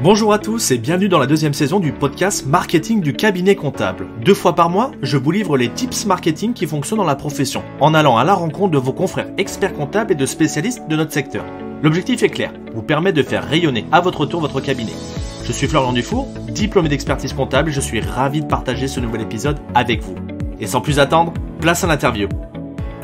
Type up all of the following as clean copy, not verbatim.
Bonjour à tous et bienvenue dans la deuxième saison du podcast Marketing du cabinet comptable. 2 fois par mois, je vous livre les tips marketing qui fonctionnent dans la profession, en allant à la rencontre de vos confrères experts comptables et de spécialistes de notre secteur. L'objectif est clair, vous permettre de faire rayonner à votre tour votre cabinet. Je suis Florian Dufour, diplômé d'expertise comptable et je suis ravi de partager ce nouvel épisode avec vous. Et sans plus attendre, place à l'interview.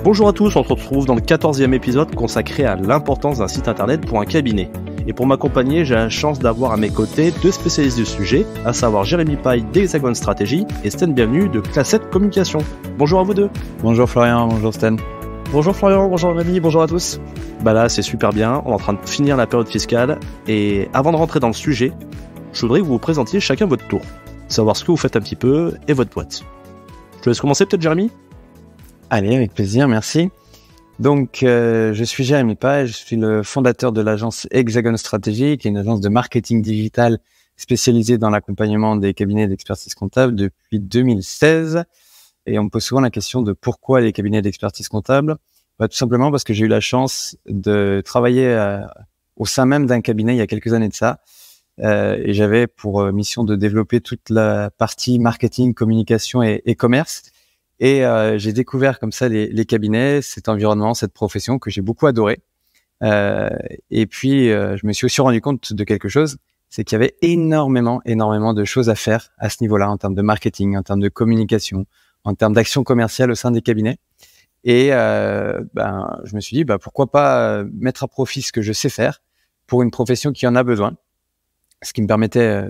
Bonjour à tous, on se retrouve dans le 14e épisode consacré à l'importance d'un site internet pour un cabinet. Et pour m'accompagner, j'ai la chance d'avoir à mes côtés 2 spécialistes du sujet, à savoir Jérémy Paille d'Hexagon Stratégie et Sten Bienvenu de Classette Communication. Bonjour à vous deux. Bonjour Florian, bonjour Sten. Bonjour Florian, bonjour Rémi, bonjour à tous. Bah là, c'est super bien, on est en train de finir la période fiscale et avant de rentrer dans le sujet, je voudrais que vous vous présentiez chacun votre tour, savoir ce que vous faites un petit peu et votre boîte. Je te laisse commencer peut-être Jérémy ? Allez, avec plaisir, merci. Donc, je suis Jérémy Paille, je suis le fondateur de l'agence Hexagon Stratégie, qui est une agence de marketing digital spécialisée dans l'accompagnement des cabinets d'expertise comptable depuis 2016. Et on me pose souvent la question de pourquoi les cabinets d'expertise comptable. Tout simplement parce que j'ai eu la chance de travailler au sein même d'un cabinet il y a quelques années de ça. Et j'avais pour mission de développer toute la partie marketing, communication et commerce. Et j'ai découvert comme ça les cabinets, cet environnement, cette profession que j'ai beaucoup adoré. Et puis, je me suis aussi rendu compte de quelque chose, c'est qu'il y avait énormément de choses à faire à ce niveau-là, en termes de marketing, en termes de communication, en termes d'action commerciale au sein des cabinets. Et je me suis dit, pourquoi pas mettre à profit ce que je sais faire pour une profession qui en a besoin, ce qui me permettait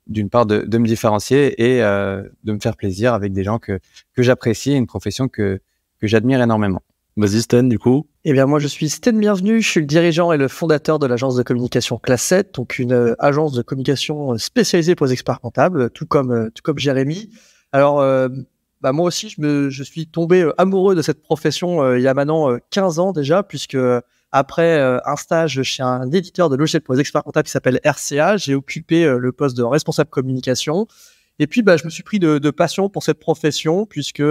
d'une part de me différencier et de me faire plaisir avec des gens que j'apprécie, une profession que j'admire énormément. Vas-y Sten, du coup. Eh bien moi je suis Sten Bienvenu, je suis le dirigeant et le fondateur de l'agence de communication Classette, donc une agence de communication spécialisée pour les experts comptables, tout comme Jérémy. Alors moi aussi je suis tombé amoureux de cette profession il y a maintenant 15 ans déjà, puisque après un stage chez un éditeur de logiciels pour les experts comptables qui s'appelle RCA, j'ai occupé le poste de responsable communication. Et puis, je me suis pris de passion pour cette profession puisque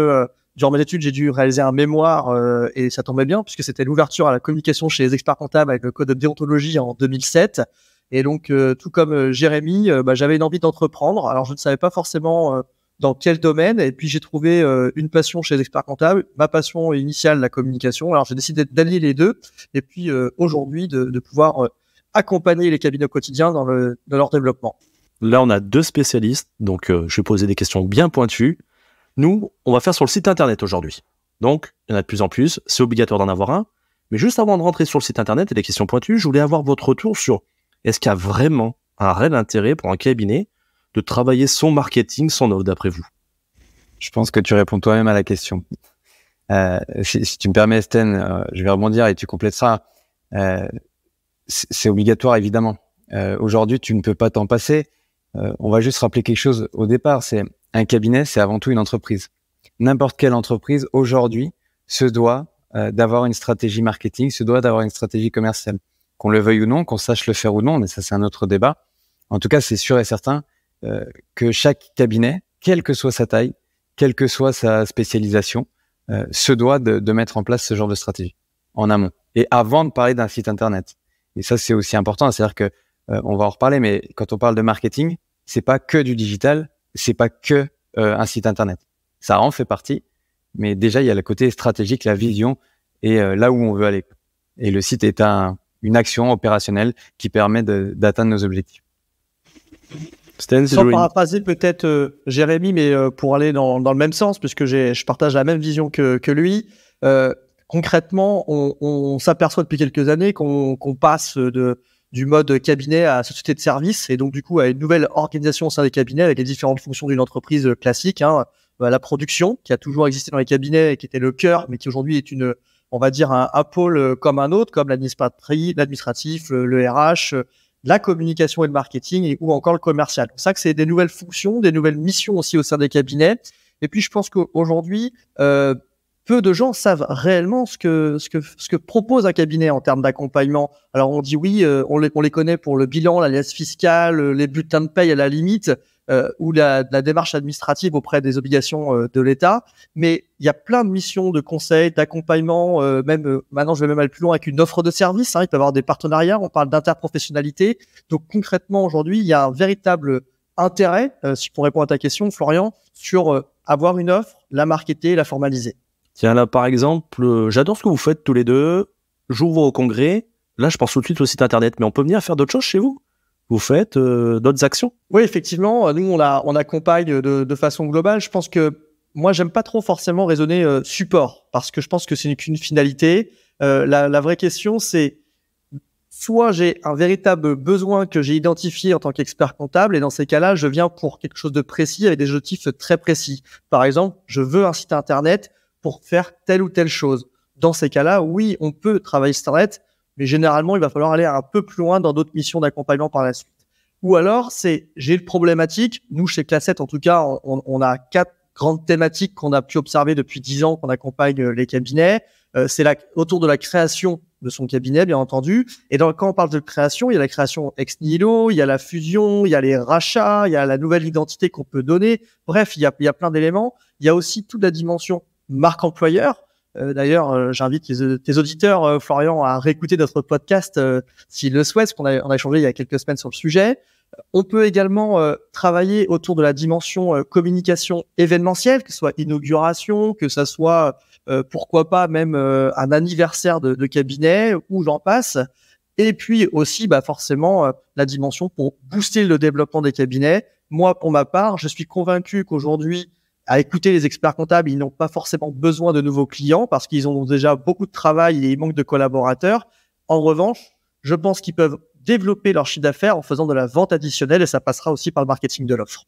durant mes études, j'ai dû réaliser un mémoire et ça tombait bien puisque c'était l'ouverture à la communication chez les experts comptables avec le code de déontologie en 2007. Et donc, tout comme Jérémy, j'avais une envie d'entreprendre. Alors, je ne savais pas forcément dans quel domaine. Et puis, j'ai trouvé une passion chez les experts comptables, ma passion initiale, la communication. Alors, j'ai décidé d'allier les deux. Et puis, aujourd'hui, de pouvoir accompagner les cabinets au quotidien dans leur développement. Là, on a 2 spécialistes, donc je vais poser des questions bien pointues. Nous, on va faire sur le site internet aujourd'hui. Donc, il y en a de plus en plus, c'est obligatoire d'en avoir un. Mais juste avant de rentrer sur le site internet et des questions pointues, je voulais avoir votre retour sur est-ce qu'il y a vraiment un réel intérêt pour un cabinet de travailler son marketing, son offre, d'après vous ? Je pense que tu réponds toi-même à la question. Si tu me permets, Sten, je vais rebondir et tu complèteras. C'est obligatoire, évidemment. Aujourd'hui, tu ne peux pas t'en passer. On va juste rappeler quelque chose au départ. C'est un cabinet, c'est avant tout une entreprise. N'importe quelle entreprise, aujourd'hui, se doit d'avoir une stratégie marketing, se doit d'avoir une stratégie commerciale. Qu'on le veuille ou non, qu'on sache le faire ou non, mais ça, c'est un autre débat. En tout cas, c'est sûr et certain que chaque cabinet, quelle que soit sa taille, quelle que soit sa spécialisation, se doit de mettre en place ce genre de stratégie en amont et avant de parler d'un site internet. Et ça, c'est aussi important. C'est-à-dire que on va en reparler, mais quand on parle de marketing, c'est pas que du digital, c'est pas que un site internet. Ça en fait partie, mais déjà il y a le côté stratégique, la vision et là où on veut aller. Et le site est une action opérationnelle qui permet d'atteindre nos objectifs. Sans paraphraser peut-être Jérémy, mais pour aller dans le même sens, puisque je partage la même vision que lui. Concrètement, on s'aperçoit depuis quelques années qu'on passe du mode cabinet à société de service et donc du coup à une nouvelle organisation au sein des cabinets avec les différentes fonctions d'une entreprise classique. La production qui a toujours existé dans les cabinets et qui était le cœur, mais qui aujourd'hui est on va dire un pôle comme un autre, comme l'administratif, le RH, la communication et le marketing ou encore le commercial. C'est ça que c'est des nouvelles fonctions, des nouvelles missions aussi au sein des cabinets. Et puis je pense qu'aujourd'hui, peu de gens savent réellement ce que propose un cabinet en termes d'accompagnement. Alors on dit oui, on les connaît pour le bilan, l'alias fiscale, les bulletins de paye à la limite, ou la démarche administrative auprès des obligations de l'État. Mais il y a plein de missions de conseil, d'accompagnement, maintenant je vais même aller plus loin avec une offre de service. Il peut y avoir des partenariats, on parle d'interprofessionnalité. Donc concrètement aujourd'hui, il y a un véritable intérêt, si pour répondre à ta question, Florian, sur avoir une offre, la marketer, la formaliser. Tiens, là, par exemple, j'adore ce que vous faites tous les deux. J'ouvre au congrès. Là, je pense tout de suite au site internet. Mais on peut venir faire d'autres choses chez vous? Vous faites d'autres actions? Oui, effectivement. Nous, on accompagne de façon globale. Je pense que moi, j'aime pas trop forcément raisonner support parce que je pense que ce n'est qu'une finalité. La vraie question, c'est soit j'ai un véritable besoin que j'ai identifié en tant qu'expert comptable et dans ces cas-là, je viens pour quelque chose de précis avec des objectifs très précis. Par exemple, je veux un site internet pour faire telle ou telle chose. Dans ces cas-là, oui, on peut travailler sur Internet, mais généralement, il va falloir aller un peu plus loin dans d'autres missions d'accompagnement par la suite. Ou alors, j'ai une problématique. Nous, chez Classette, en tout cas, on a 4 grandes thématiques qu'on a pu observer depuis 10 ans qu'on accompagne les cabinets. C'est autour de la création de son cabinet, bien entendu. Et quand on parle de création, il y a la création ex nihilo, il y a la fusion, il y a les rachats, il y a la nouvelle identité qu'on peut donner. Bref, il y a plein d'éléments. Il y a aussi toute la dimension marque employeur. D'ailleurs, j'invite tes auditeurs, Florian, à réécouter notre podcast s'ils le souhaitent, parce qu'on a échangé il y a quelques semaines sur le sujet. On peut également travailler autour de la dimension communication événementielle, que ce soit inauguration, que ça soit pourquoi pas même un anniversaire de cabinet, ou j'en passe. Et puis aussi, forcément, la dimension pour booster le développement des cabinets. Moi, pour ma part, je suis convaincu qu'aujourd'hui, à écouter les experts comptables, ils n'ont pas forcément besoin de nouveaux clients parce qu'ils ont déjà beaucoup de travail et il manque de collaborateurs. En revanche, je pense qu'ils peuvent développer leur chiffre d'affaires en faisant de la vente additionnelle et ça passera aussi par le marketing de l'offre.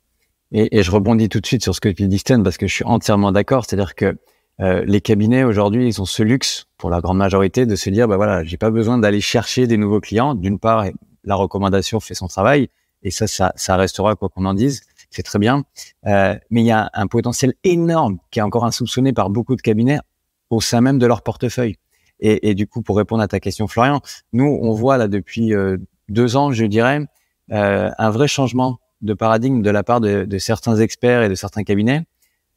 Et je rebondis tout de suite sur ce que tu dis, Sten, parce que je suis entièrement d'accord. C'est-à-dire que les cabinets aujourd'hui, ils ont ce luxe, pour la grande majorité, de se dire, voilà, j'ai pas besoin d'aller chercher des nouveaux clients. D'une part, la recommandation fait son travail et ça restera quoi qu'on en dise. C'est très bien. Mais il y a un potentiel énorme qui est encore insoupçonné par beaucoup de cabinets au sein même de leur portefeuille. Et du coup, pour répondre à ta question, Florian, nous, on voit là depuis 2 ans, je dirais, un vrai changement de paradigme de la part de certains experts et de certains cabinets.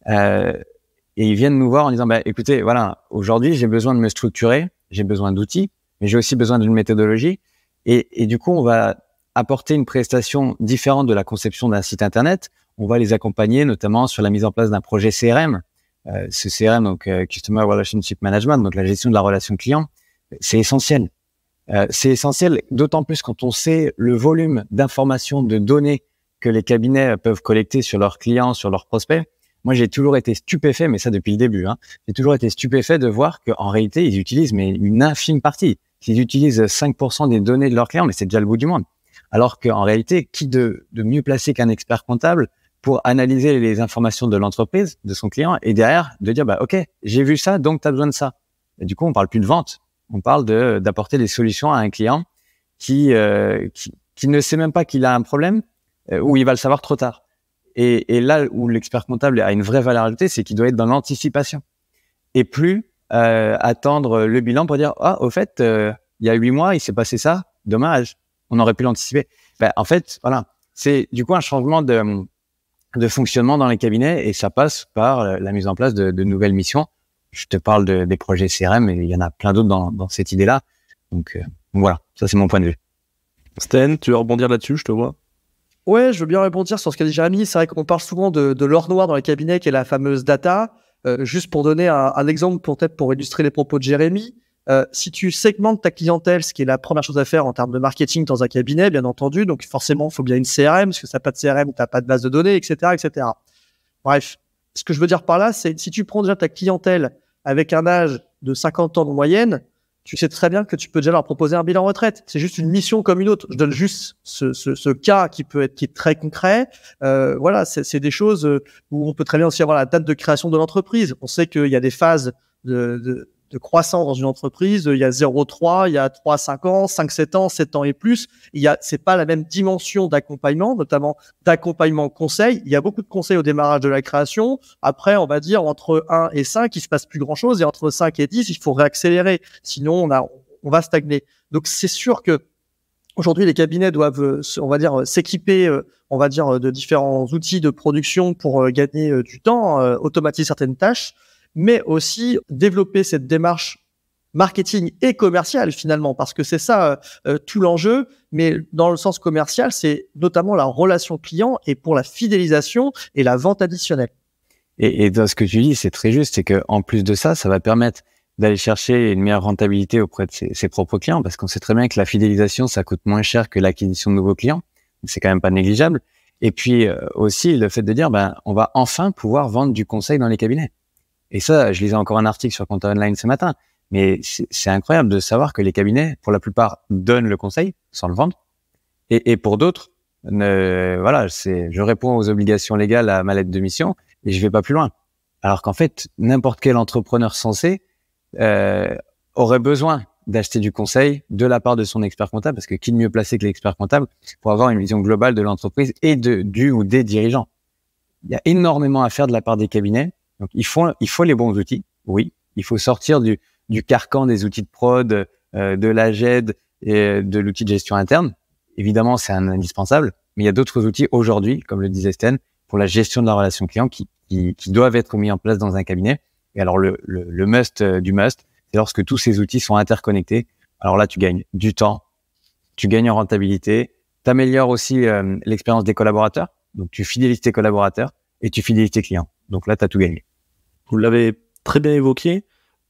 Et ils viennent nous voir en disant, écoutez, voilà, aujourd'hui, j'ai besoin de me structurer, j'ai besoin d'outils, mais j'ai aussi besoin d'une méthodologie. Et du coup, on va apporter une prestation différente de la conception d'un site internet. On va les accompagner notamment sur la mise en place d'un projet CRM. Ce CRM, donc Customer Relationship Management, donc la gestion de la relation client, c'est essentiel. C'est essentiel, d'autant plus quand on sait le volume d'informations, de données que les cabinets peuvent collecter sur leurs clients, sur leurs prospects. Moi, j'ai toujours été stupéfait, mais ça depuis le début, j'ai toujours été stupéfait de voir qu'en réalité, ils utilisent une infime partie. S'ils utilisent 5% des données de leurs clients, mais c'est déjà le bout du monde. Alors qu'en réalité, qui de mieux placé qu'un expert comptable pour analyser les informations de l'entreprise, de son client, et derrière de dire, OK, j'ai vu ça, donc tu as besoin de ça. Et du coup, on parle plus de vente. On parle d'apporter des solutions à un client qui ne sait même pas qu'il a un problème, ou il va le savoir trop tard. Et là où l'expert comptable a une vraie valeur ajoutée, c'est qu'il doit être dans l'anticipation. Et plus attendre le bilan pour dire, au fait, il y a 8 mois, il s'est passé ça, dommage, on aurait pu l'anticiper. En fait, voilà, c'est du coup un changement de fonctionnement dans les cabinets et ça passe par la mise en place de nouvelles missions. Je te parle des projets CRM, mais il y en a plein d'autres dans cette idée-là. Donc voilà, ça c'est mon point de vue. Sten, tu veux rebondir là-dessus, je te vois. Ouais, je veux bien rebondir sur ce qu'a dit Jérémy. C'est vrai qu'on parle souvent de l'or noir dans les cabinets, qui est la fameuse data. Juste pour donner un exemple, peut-être pour illustrer les propos de Jérémy, si tu segmentes ta clientèle, ce qui est la première chose à faire en termes de marketing dans un cabinet, bien entendu, donc forcément, il faut bien une CRM, parce que ça n'a pas de CRM, tu n'as pas de base de données, etc., etc. Bref, ce que je veux dire par là, c'est si tu prends déjà ta clientèle avec un âge de 50 ans de moyenne, tu sais très bien que tu peux déjà leur proposer un bilan retraite. C'est juste une mission comme une autre. Je donne juste ce cas qui est très concret. Voilà, c'est des choses où on peut très bien aussi avoir la date de création de l'entreprise. On sait qu'il y a des phases de de croissance dans une entreprise. Il y a 0,3, il y a 3 à 5 ans, 5, 7 ans, 7 ans et plus. C'est pas la même dimension d'accompagnement, notamment d'accompagnement conseil. Il y a beaucoup de conseils au démarrage de la création. Après, on va dire entre 1 et 5, il se passe plus grand chose, et entre 5 et 10, il faut réaccélérer. Sinon, on va stagner. Donc, c'est sûr que aujourd'hui, les cabinets doivent, on va dire, s'équiper, on va dire, de différents outils de production pour gagner du temps, automatiser certaines tâches, mais aussi développer cette démarche marketing et commerciale finalement, parce que c'est ça tout l'enjeu. Mais dans le sens commercial, c'est notamment la relation client et pour la fidélisation et la vente additionnelle. Et dans ce que tu dis, c'est très juste, c'est que en plus de ça, ça va permettre d'aller chercher une meilleure rentabilité auprès de ses propres clients, parce qu'on sait très bien que la fidélisation, ça coûte moins cher que l'acquisition de nouveaux clients. C'est quand même pas négligeable. Et puis aussi le fait de dire, on va enfin pouvoir vendre du conseil dans les cabinets. Et ça, je lisais encore un article sur Compta Online ce matin, mais c'est incroyable de savoir que les cabinets, pour la plupart, donnent le conseil sans le vendre. Et pour d'autres, je réponds aux obligations légales à ma lettre de mission et je vais pas plus loin. Alors qu'en fait, n'importe quel entrepreneur sensé aurait besoin d'acheter du conseil de la part de son expert comptable, parce que qui de mieux placé que l'expert comptable pour avoir une vision globale de l'entreprise et du ou des dirigeants. Il y a énormément à faire de la part des cabinets. Donc, il faut les bons outils. Oui, il faut sortir du carcan des outils de prod, de la GED et de l'outil de gestion interne. Évidemment, c'est un indispensable, mais il y a d'autres outils aujourd'hui, comme le disait Sten, pour la gestion de la relation client qui doivent être mis en place dans un cabinet. Et alors, le must du must, c'est lorsque tous ces outils sont interconnectés. Alors là, tu gagnes du temps, tu gagnes en rentabilité, tu améliores aussi l'expérience des collaborateurs. Donc, tu fidélises tes collaborateurs et tu fidélises tes clients. Donc là, tu as tout gagné. Vous l'avez très bien évoqué.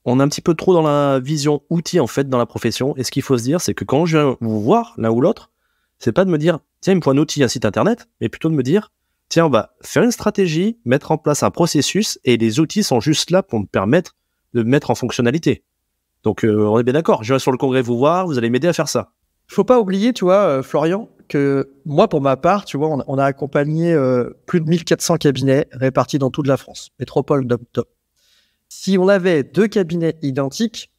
On est un petit peu trop dans la vision outil, en fait, dans la profession. Et ce qu'il faut se dire, c'est que quand je viens vous voir, l'un ou l'autre, c'est pas de me dire, tiens, il me faut un outil, un site internet, mais plutôt de me dire, tiens, on va faire une stratégie, mettre en place un processus, et les outils sont juste là pour me permettre de me mettre en fonctionnalité. Donc, on est bien d'accord. Je viens sur le congrès vous voir, vous allez m'aider à faire ça. Faut pas oublier, tu vois, Florian, que moi, pour ma part, tu vois, on a accompagné plus de 1400 cabinets répartis dans toute la France, métropole dom-tom. Si on avait 2 cabinets identiques,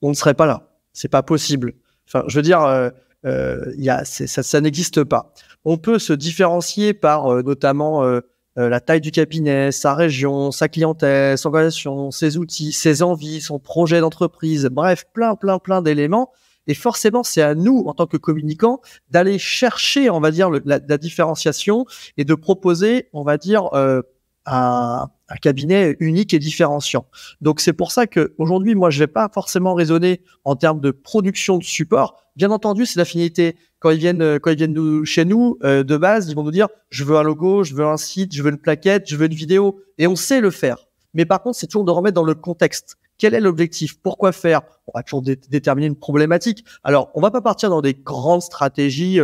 on ne serait pas là. C'est pas possible. Enfin, je veux dire, ça n'existe pas. On peut se différencier par notamment la taille du cabinet, sa région, sa clientèle, son organisation, ses outils, ses envies, son projet d'entreprise, bref, plein d'éléments. Et forcément, c'est à nous, en tant que communicants, d'aller chercher, on va dire, la différenciation et de proposer, on va dire, un cabinet unique et différenciant. Donc, c'est pour ça que aujourd'hui, moi, je vais pas forcément raisonner en termes de production de support. Bien entendu, c'est l'affinité. Quand ils viennent chez nous, de base, ils vont nous dire, je veux un logo, je veux un site, je veux une plaquette, je veux une vidéo. Et on sait le faire. Mais par contre, c'est toujours de remettre dans le contexte. Quel est l'objectif? Pourquoi faire? On va toujours déterminer une problématique. Alors, on va pas partir dans des grandes stratégies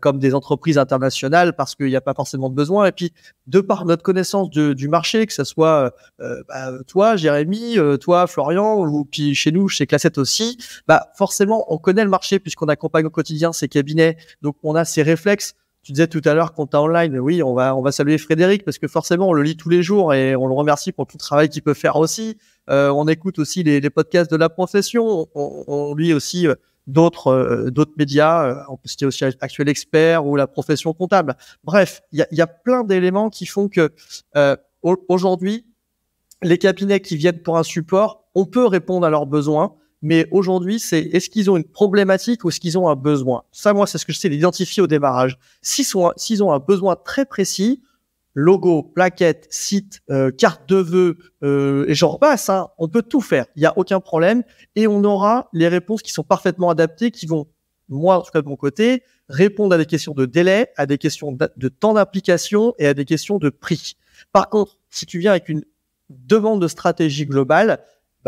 comme des entreprises internationales parce qu'il n'y a pas forcément de besoin. Et puis, de par notre connaissance du marché, que ce soit toi, Jérémy, toi, Florian, ou puis chez nous, chez Classette aussi, forcément, on connaît le marché puisqu'on accompagne au quotidien ces cabinets. Donc, on a ces réflexes. Tu disais tout à l'heure Compta Online, oui, on va saluer Frédéric parce que forcément on le lit tous les jours et on le remercie pour tout le travail qu'il peut faire aussi. On écoute aussi les podcasts de la profession, on lit aussi d'autres médias, on peut citer aussi Actuel Expert ou la profession comptable. Bref, il y a plein d'éléments qui font que aujourd'hui, les cabinets qui viennent pour un support, on peut répondre à leurs besoins. Mais aujourd'hui, est-ce qu'ils ont une problématique ou est-ce qu'ils ont un besoin? Ça, moi, c'est ce que je sais d'identifier au démarrage. S'ils ont un besoin très précis, logo, plaquette, site, carte de vœux, et j'en repasse, hein, on peut tout faire. Il n'y a aucun problème. Et on aura les réponses qui sont parfaitement adaptées, qui vont, moi, en tout cas de mon côté, répondre à des questions de délai, à des questions de temps d'application et à des questions de prix. Par contre, si tu viens avec une demande de stratégie globale,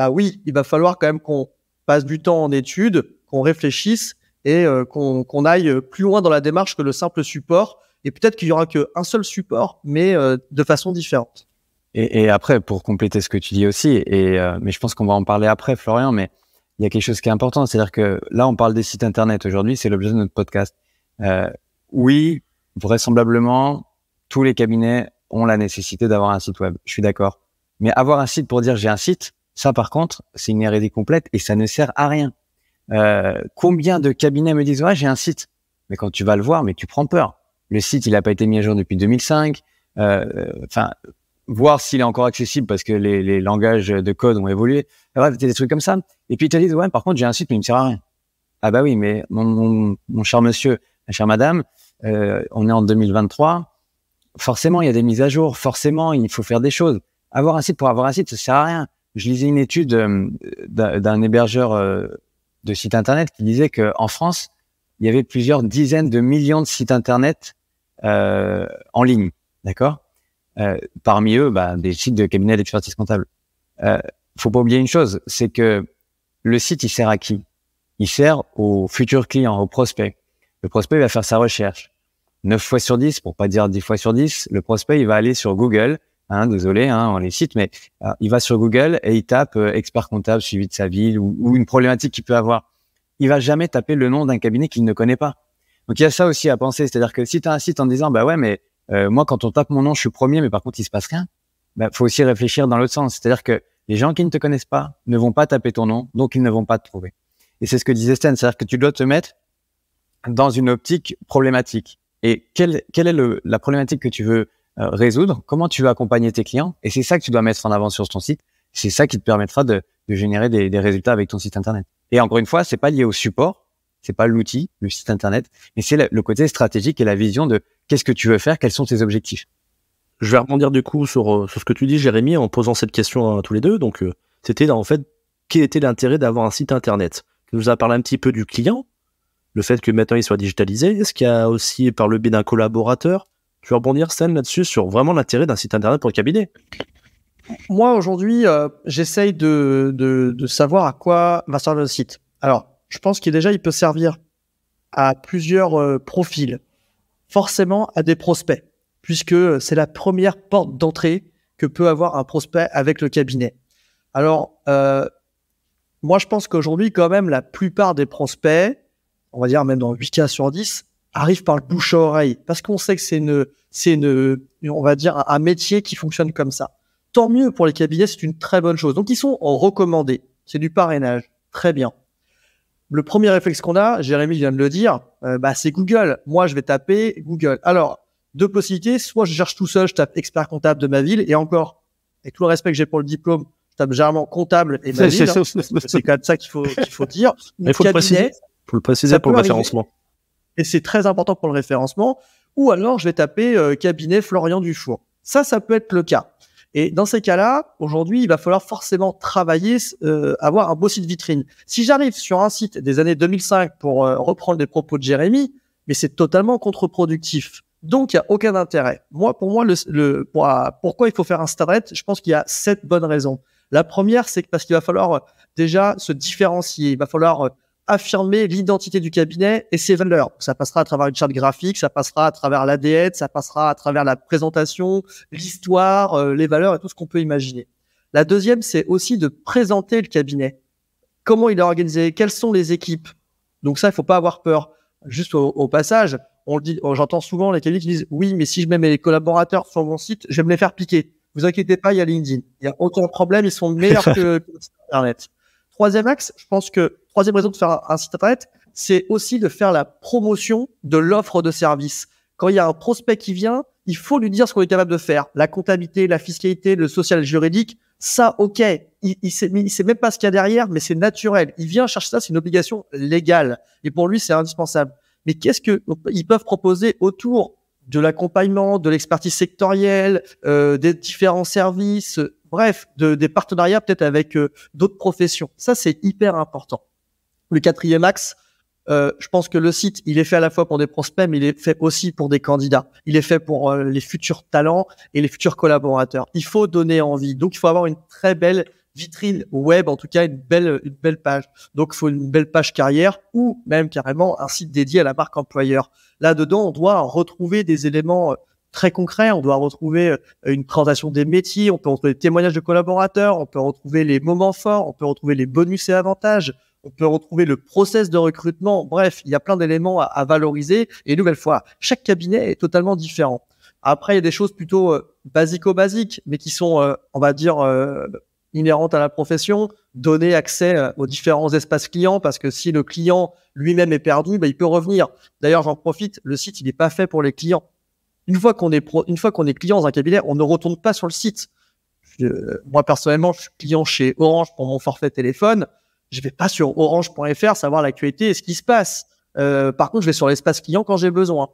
oui, il va falloir quand même qu'on passe du temps en études, qu'on réfléchisse et qu'on aille plus loin dans la démarche que le simple support. Et peut-être qu'il y aura qu'un seul support, mais de façon différente. Et après, pour compléter ce que tu dis aussi, mais je pense qu'on va en parler après, Florian, mais il y a quelque chose qui est important, c'est-à-dire que là, on parle des sites internet aujourd'hui, c'est l'objet de notre podcast. Oui, vraisemblablement, tous les cabinets ont la nécessité d'avoir un site web. Je suis d'accord. Mais avoir un site pour dire j'ai un site, Ça, par contre, c'est une hérésie complète et ça ne sert à rien. Combien de cabinets me disent « Ouais, j'ai un site ». Mais quand tu vas le voir, mais tu prends peur. Le site, il n'a pas été mis à jour depuis 2005. Voir s'il est encore accessible parce que les langages de code ont évolué. Bref, des trucs comme ça. Et puis, ils te disent « Ouais, par contre, j'ai un site, mais il me sert à rien ». Ah bah oui, mais mon cher monsieur, ma chère madame, on est en 2023. Forcément, il y a des mises à jour. Forcément, il faut faire des choses. Avoir un site pour avoir un site, ça sert à rien. Je lisais une étude d'un hébergeur de sites internet qui disait qu'en France, il y avait plusieurs dizaines de millions de sites internet en ligne, d'accord. Parmi eux, des sites de cabinets d'expertise comptable. Faut pas oublier une chose, c'est que le site, il sert à qui? Il sert aux futurs clients, aux prospects. Le prospect il va faire sa recherche. 9 fois sur 10, pour pas dire 10 fois sur 10, le prospect, il va aller sur Google. Désolé, on les cite, mais il va sur Google et il tape expert comptable suivi de sa ville ou une problématique qu'il peut avoir. Il va jamais taper le nom d'un cabinet qu'il ne connaît pas. Donc il y a ça aussi à penser, c'est-à-dire que si tu as un site en disant ouais, mais moi quand on tape mon nom, je suis premier, mais par contre il se passe rien. Faut aussi réfléchir dans l'autre sens, c'est-à-dire que les gens qui ne te connaissent pas ne vont pas taper ton nom, donc ils ne vont pas te trouver. Et c'est ce que disait Sten, c'est-à-dire que tu dois te mettre dans une optique problématique. Et quelle est la problématique que tu veux résoudre, comment tu veux accompagner tes clients, et c'est ça que tu dois mettre en avant sur ton site. C'est ça qui te permettra de générer des résultats avec ton site internet. Et encore une fois, c'est pas lié au support, c'est pas l'outil, le site internet, mais c'est le côté stratégique et la vision de qu'est-ce que tu veux faire, quels sont tes objectifs. Je vais rebondir du coup sur ce que tu dis, Jérémy, en posant cette question à tous les deux. Donc, c'était en fait, quel était l'intérêt d'avoir un site internet? Tu nous as parlé un petit peu du client, le fait que maintenant il soit digitalisé. Est-ce qu'il y a aussi par le biais d'un collaborateur? Tu veux rebondir, Stan, là-dessus, sur vraiment l'intérêt d'un site internet pour le cabinet? Moi, aujourd'hui, j'essaye de savoir à quoi va servir le site. Alors, je pense qu'il peut servir à plusieurs profils, forcément à des prospects, puisque c'est la première porte d'entrée que peut avoir un prospect avec le cabinet. Alors, moi, je pense qu'aujourd'hui, quand même, la plupart des prospects, on va dire même dans 8 cas sur 10, arrivent par le bouche à oreille, parce qu'on sait que c'est on va dire, un métier qui fonctionne comme ça. Tant mieux pour les cabinets, c'est une très bonne chose. Donc, ils sont recommandés. C'est du parrainage. Très bien. Le premier réflexe qu'on a, Jérémy vient de le dire, c'est Google. Moi, je vais taper Google. Alors, deux possibilités. Soit je cherche tout seul, je tape expert comptable de ma ville, et encore, avec tout le respect que j'ai pour le diplôme, je tape généralement comptable et ma ville. C'est quand même ça qu'il faut dire. Il faut le préciser pour le référencement. Et c'est très important pour le référencement. Ou alors, je vais taper cabinet Florian Dufour. Ça peut être le cas. Et dans ces cas-là, aujourd'hui, il va falloir forcément travailler, avoir un beau site vitrine. Si j'arrive sur un site des années 2005 pour reprendre les propos de Jérémy, mais c'est totalement contre-productif. Donc, il n'y a aucun intérêt. Pour moi, pourquoi il faut faire un site internet, je pense qu'il y a 7 bonnes raisons. La première, c'est parce qu'il va falloir déjà se différencier. Il va falloir affirmer l'identité du cabinet et ses valeurs. Ça passera à travers une charte graphique, ça passera à travers l'ADN, ça passera à travers la présentation, l'histoire, les valeurs et tout ce qu'on peut imaginer. La deuxième, c'est aussi de présenter le cabinet. Comment il est organisé? Quelles sont les équipes? Donc ça, il faut pas avoir peur. Juste au passage, j'entends souvent les cabinets qui disent « Oui, mais si je mets mes collaborateurs sur mon site, je vais me les faire piquer. » Vous inquiétez pas, il y a LinkedIn. Il y a aucun problème, ils sont meilleurs que le site internet. Troisième axe, je pense que troisième raison de faire un site internet, c'est aussi de faire la promotion de l'offre de service. Quand il y a un prospect qui vient, il faut lui dire ce qu'on est capable de faire. La comptabilité, la fiscalité, le social juridique, ça, ok. Il sait même pas ce qu'il y a derrière, mais c'est naturel. Il vient chercher ça, c'est une obligation légale. Et pour lui, c'est indispensable. Mais qu'est-ce qu'ils peuvent proposer autour de l'accompagnement, de l'expertise sectorielle, des différents services, bref, des partenariats peut-être avec d'autres professions. Ça, c'est hyper important. Le quatrième axe, je pense que le site, il est fait à la fois pour des prospects, mais il est fait aussi pour des candidats. Il est fait pour les futurs talents et les futurs collaborateurs. Il faut donner envie. Donc, il faut avoir une très belle vitrine web, en tout cas une belle page. Donc, il faut une belle page carrière ou même carrément un site dédié à la marque employeur. Là-dedans, on doit retrouver des éléments très concrets. On doit retrouver une présentation des métiers, on peut retrouver des témoignages de collaborateurs, on peut retrouver les moments forts, on peut retrouver les bonus et avantages, on peut retrouver le process de recrutement. Bref, il y a plein d'éléments à valoriser. Et nouvelle fois, chaque cabinet est totalement différent. Après, il y a des choses plutôt basico-basiques, mais qui sont, on va dire, inhérentes à la profession, donner accès aux différents espaces clients, parce que si le client lui-même est perdu, il peut revenir. D'ailleurs, j'en profite, le site, il n'est pas fait pour les clients. Une fois qu'on est client dans un cabinet, on ne retourne pas sur le site. Moi, personnellement, je suis client chez Orange pour mon forfait téléphone. Je vais pas sur orange.fr savoir l'actualité et ce qui se passe. Par contre, je vais sur l'espace client quand j'ai besoin.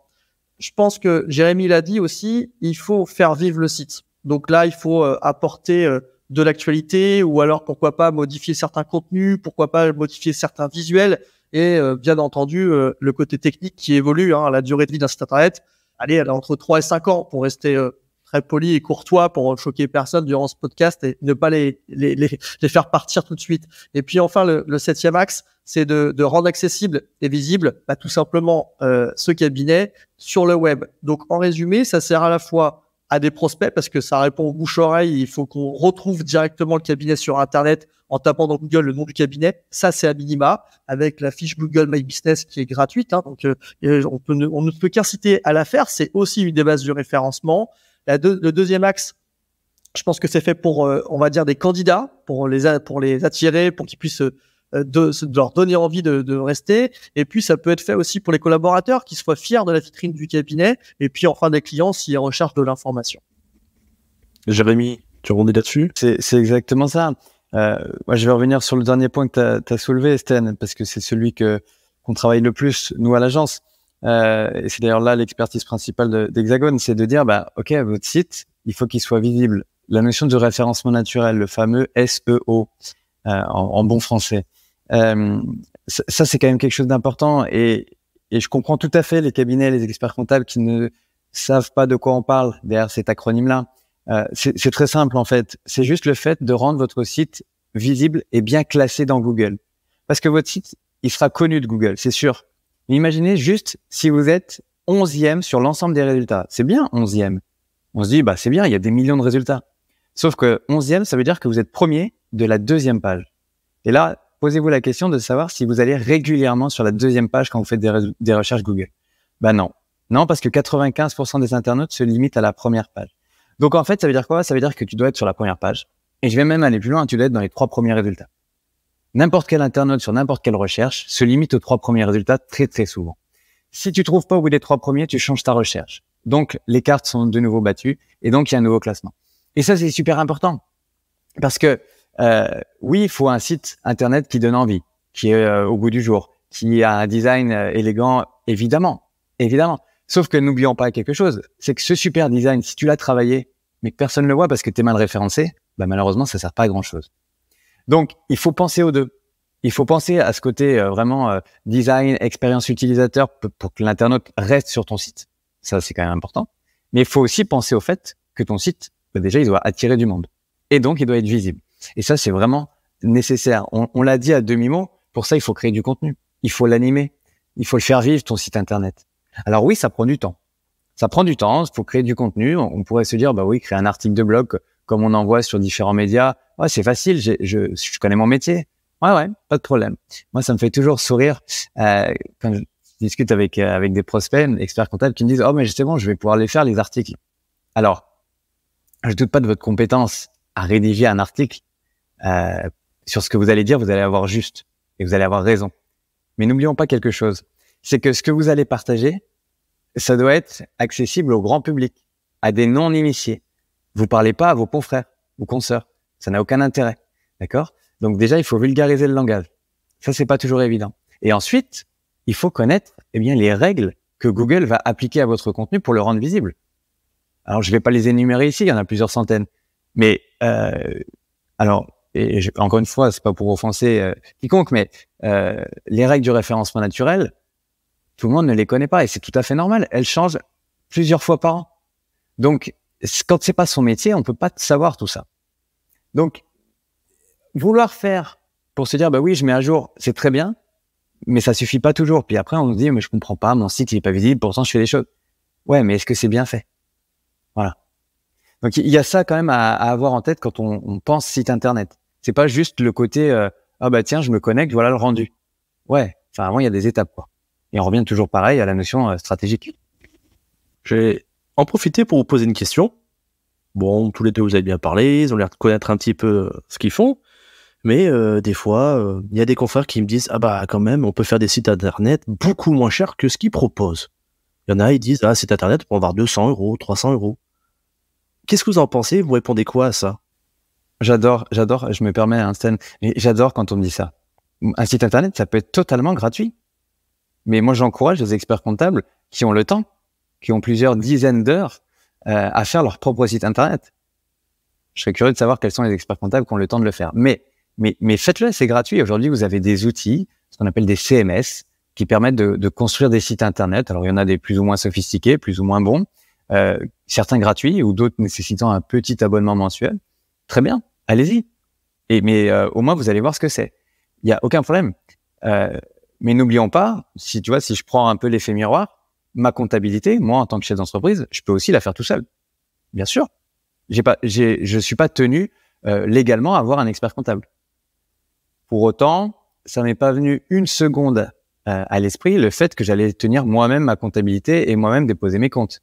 Je pense que Jérémy l'a dit aussi, il faut faire vivre le site. Donc là, il faut apporter de l'actualité, ou alors pourquoi pas modifier certains contenus, pourquoi pas modifier certains visuels, et bien entendu le côté technique qui évolue. La durée de vie d'un site internet, allez, elle est entre 3 et 5 ans, pour rester très poli et courtois, pour choquer personne durant ce podcast et ne pas les faire partir tout de suite. Et puis enfin, le 7e axe, c'est de rendre accessible et visible tout simplement ce cabinet sur le web. Donc en résumé, ça sert à la fois à des prospects, parce que ça répond au bouche-oreille. Il faut qu'on retrouve directement le cabinet sur Internet en tapant dans Google le nom du cabinet. Ça, c'est à minima, avec la fiche Google My Business qui est gratuite. Donc, on ne peut qu'inciter à la faire. C'est aussi une des bases du référencement. Le deuxième axe, je pense que c'est fait pour, on va dire, des candidats, pour les attirer, pour qu'ils puissent de leur donner envie de rester. Et puis, ça peut être fait aussi pour les collaborateurs, qui soient fiers de la vitrine du cabinet. Et puis, enfin, des clients s'ils recherchent de l'information. Jérémy, tu rebondis là-dessus? C'est exactement ça. Moi, je vais revenir sur le dernier point que tu as soulevé, Sten, parce que c'est celui qu'on travaille le plus, nous, à l'agence. Et c'est d'ailleurs là l'expertise principale d'Hexagone, c'est de dire, OK, votre site, il faut qu'il soit visible. La notion de référencement naturel, le fameux SEO, en bon français. Ça, c'est quand même quelque chose d'important, et je comprends tout à fait les cabinets, les experts comptables qui ne savent pas de quoi on parle derrière cet acronyme-là. C'est très simple, en fait. C'est juste le fait de rendre votre site visible et bien classé dans Google. Parce que votre site, il sera connu de Google, c'est sûr. Mais imaginez juste si vous êtes 11e sur l'ensemble des résultats. C'est bien 11e. On se dit, c'est bien, il y a des millions de résultats. Sauf que 11e, ça veut dire que vous êtes premier de la 2e page. Et là, posez-vous la question de savoir si vous allez régulièrement sur la 2e page quand vous faites des recherches Google. Non. Non, parce que 95% des internautes se limitent à la première page. Donc en fait, ça veut dire quoi? Ça veut dire que tu dois être sur la première page. Et je vais même aller plus loin, tu dois être dans les 3 premiers résultats. N'importe quel internaute sur n'importe quelle recherche se limite aux 3 premiers résultats très très souvent. Si tu trouves pas au bout des 3 premiers, tu changes ta recherche. Donc les cartes sont de nouveau battues, et donc il y a un nouveau classement. Et ça, c'est super important. Parce que oui, il faut un site internet qui donne envie, qui est au goût du jour, qui a un design élégant, évidemment. Sauf que n'oublions pas quelque chose, c'est que ce super design, si tu l'as travaillé, mais que personne ne le voit parce que tu es mal référencé, malheureusement, ça sert pas à grand chose. Donc, il faut penser aux deux. Il faut penser à ce côté vraiment design, expérience utilisateur pour que l'internaute reste sur ton site. Ça, c'est quand même important. Mais il faut aussi penser au fait que ton site, déjà, il doit attirer du monde. Et donc, il doit être visible. Et ça, c'est vraiment nécessaire. On l'a dit à demi-mot. Pour ça, il faut créer du contenu. Il faut l'animer. Il faut le faire vivre, ton site internet. Alors oui, ça prend du temps. Ça prend du temps. Il faut créer du contenu. On pourrait se dire, oui, créer un article de blog comme on envoie sur différents médias. Ouais, c'est facile. Je connais mon métier. Ouais, pas de problème. Moi, ça me fait toujours sourire quand je discute avec des prospects, experts comptables, qui me disent, mais c'est bon, je vais pouvoir les faire, les articles. Alors, je doute pas de votre compétence à rédiger un article sur ce que vous allez dire. Vous allez avoir juste et vous allez avoir raison. Mais n'oublions pas quelque chose. C'est que ce que vous allez partager, ça doit être accessible au grand public, à des non-initiés. Vous parlez pas à vos confrères ou consoeurs. Ça n'a aucun intérêt. D'accord? Donc déjà, il faut vulgariser le langage. Ça, c'est pas toujours évident. Et ensuite, il faut connaître, les règles que Google va appliquer à votre contenu pour le rendre visible. Alors, je vais pas les énumérer ici, il y en a plusieurs centaines. Mais, encore une fois, c'est pas pour offenser quiconque, mais les règles du référencement naturel, tout le monde ne les connaît pas et c'est tout à fait normal. Elles changent plusieurs fois par an. Donc, quand c'est pas son métier, on peut pas savoir tout ça. Donc, vouloir faire pour se dire, oui, je mets à jour, c'est très bien, mais ça suffit pas toujours. Puis après, on se dit, mais je comprends pas, mon site, il est pas visible, pourtant je fais des choses. Ouais, mais est-ce que c'est bien fait? Voilà. Donc, il y a ça quand même à avoir en tête quand on pense site internet. C'est pas juste le côté, tiens, je me connecte, voilà le rendu. Ouais. Avant, il y a des étapes, quoi. Et on revient toujours pareil à la notion stratégique. Je vais en profiter pour vous poser une question. Bon, tous les deux, vous avez bien parlé, ils ont l'air de connaître un petit peu ce qu'ils font. Mais des fois, il y a des confrères qui me disent « Ah bah quand même, on peut faire des sites internet beaucoup moins chers que ce qu'ils proposent. » Il y en a, ils disent « Ah, site internet, on va avoir 200 €, 300 €. » Qu'est-ce que vous en pensez? Vous répondez quoi à ça? J'adore, je me permets, hein, Stan, mais j'adore quand on me dit ça. Un site internet, ça peut être totalement gratuit. Mais moi, j'encourage les experts comptables qui ont le temps, qui ont plusieurs dizaines d'heures à faire leur propre site internet. Je serais curieux de savoir quels sont les experts comptables qui ont le temps de le faire. Mais faites-le, c'est gratuit. Aujourd'hui, vous avez des outils, ce qu'on appelle des CMS, qui permettent de construire des sites internet. Alors, il y en a des plus ou moins sophistiqués, plus ou moins bons, certains gratuits ou d'autres nécessitant un petit abonnement mensuel. Très bien, allez-y. Mais au moins, vous allez voir ce que c'est. Il y a aucun problème. Mais n'oublions pas, si je prends un peu l'effet miroir, ma comptabilité, moi, en tant que chef d'entreprise, je peux aussi la faire tout seul. Bien sûr. Je suis pas tenu légalement à avoir un expert comptable. Pour autant, ça m'est pas venu une seconde à l'esprit le fait que j'allais tenir moi-même ma comptabilité et moi-même déposer mes comptes.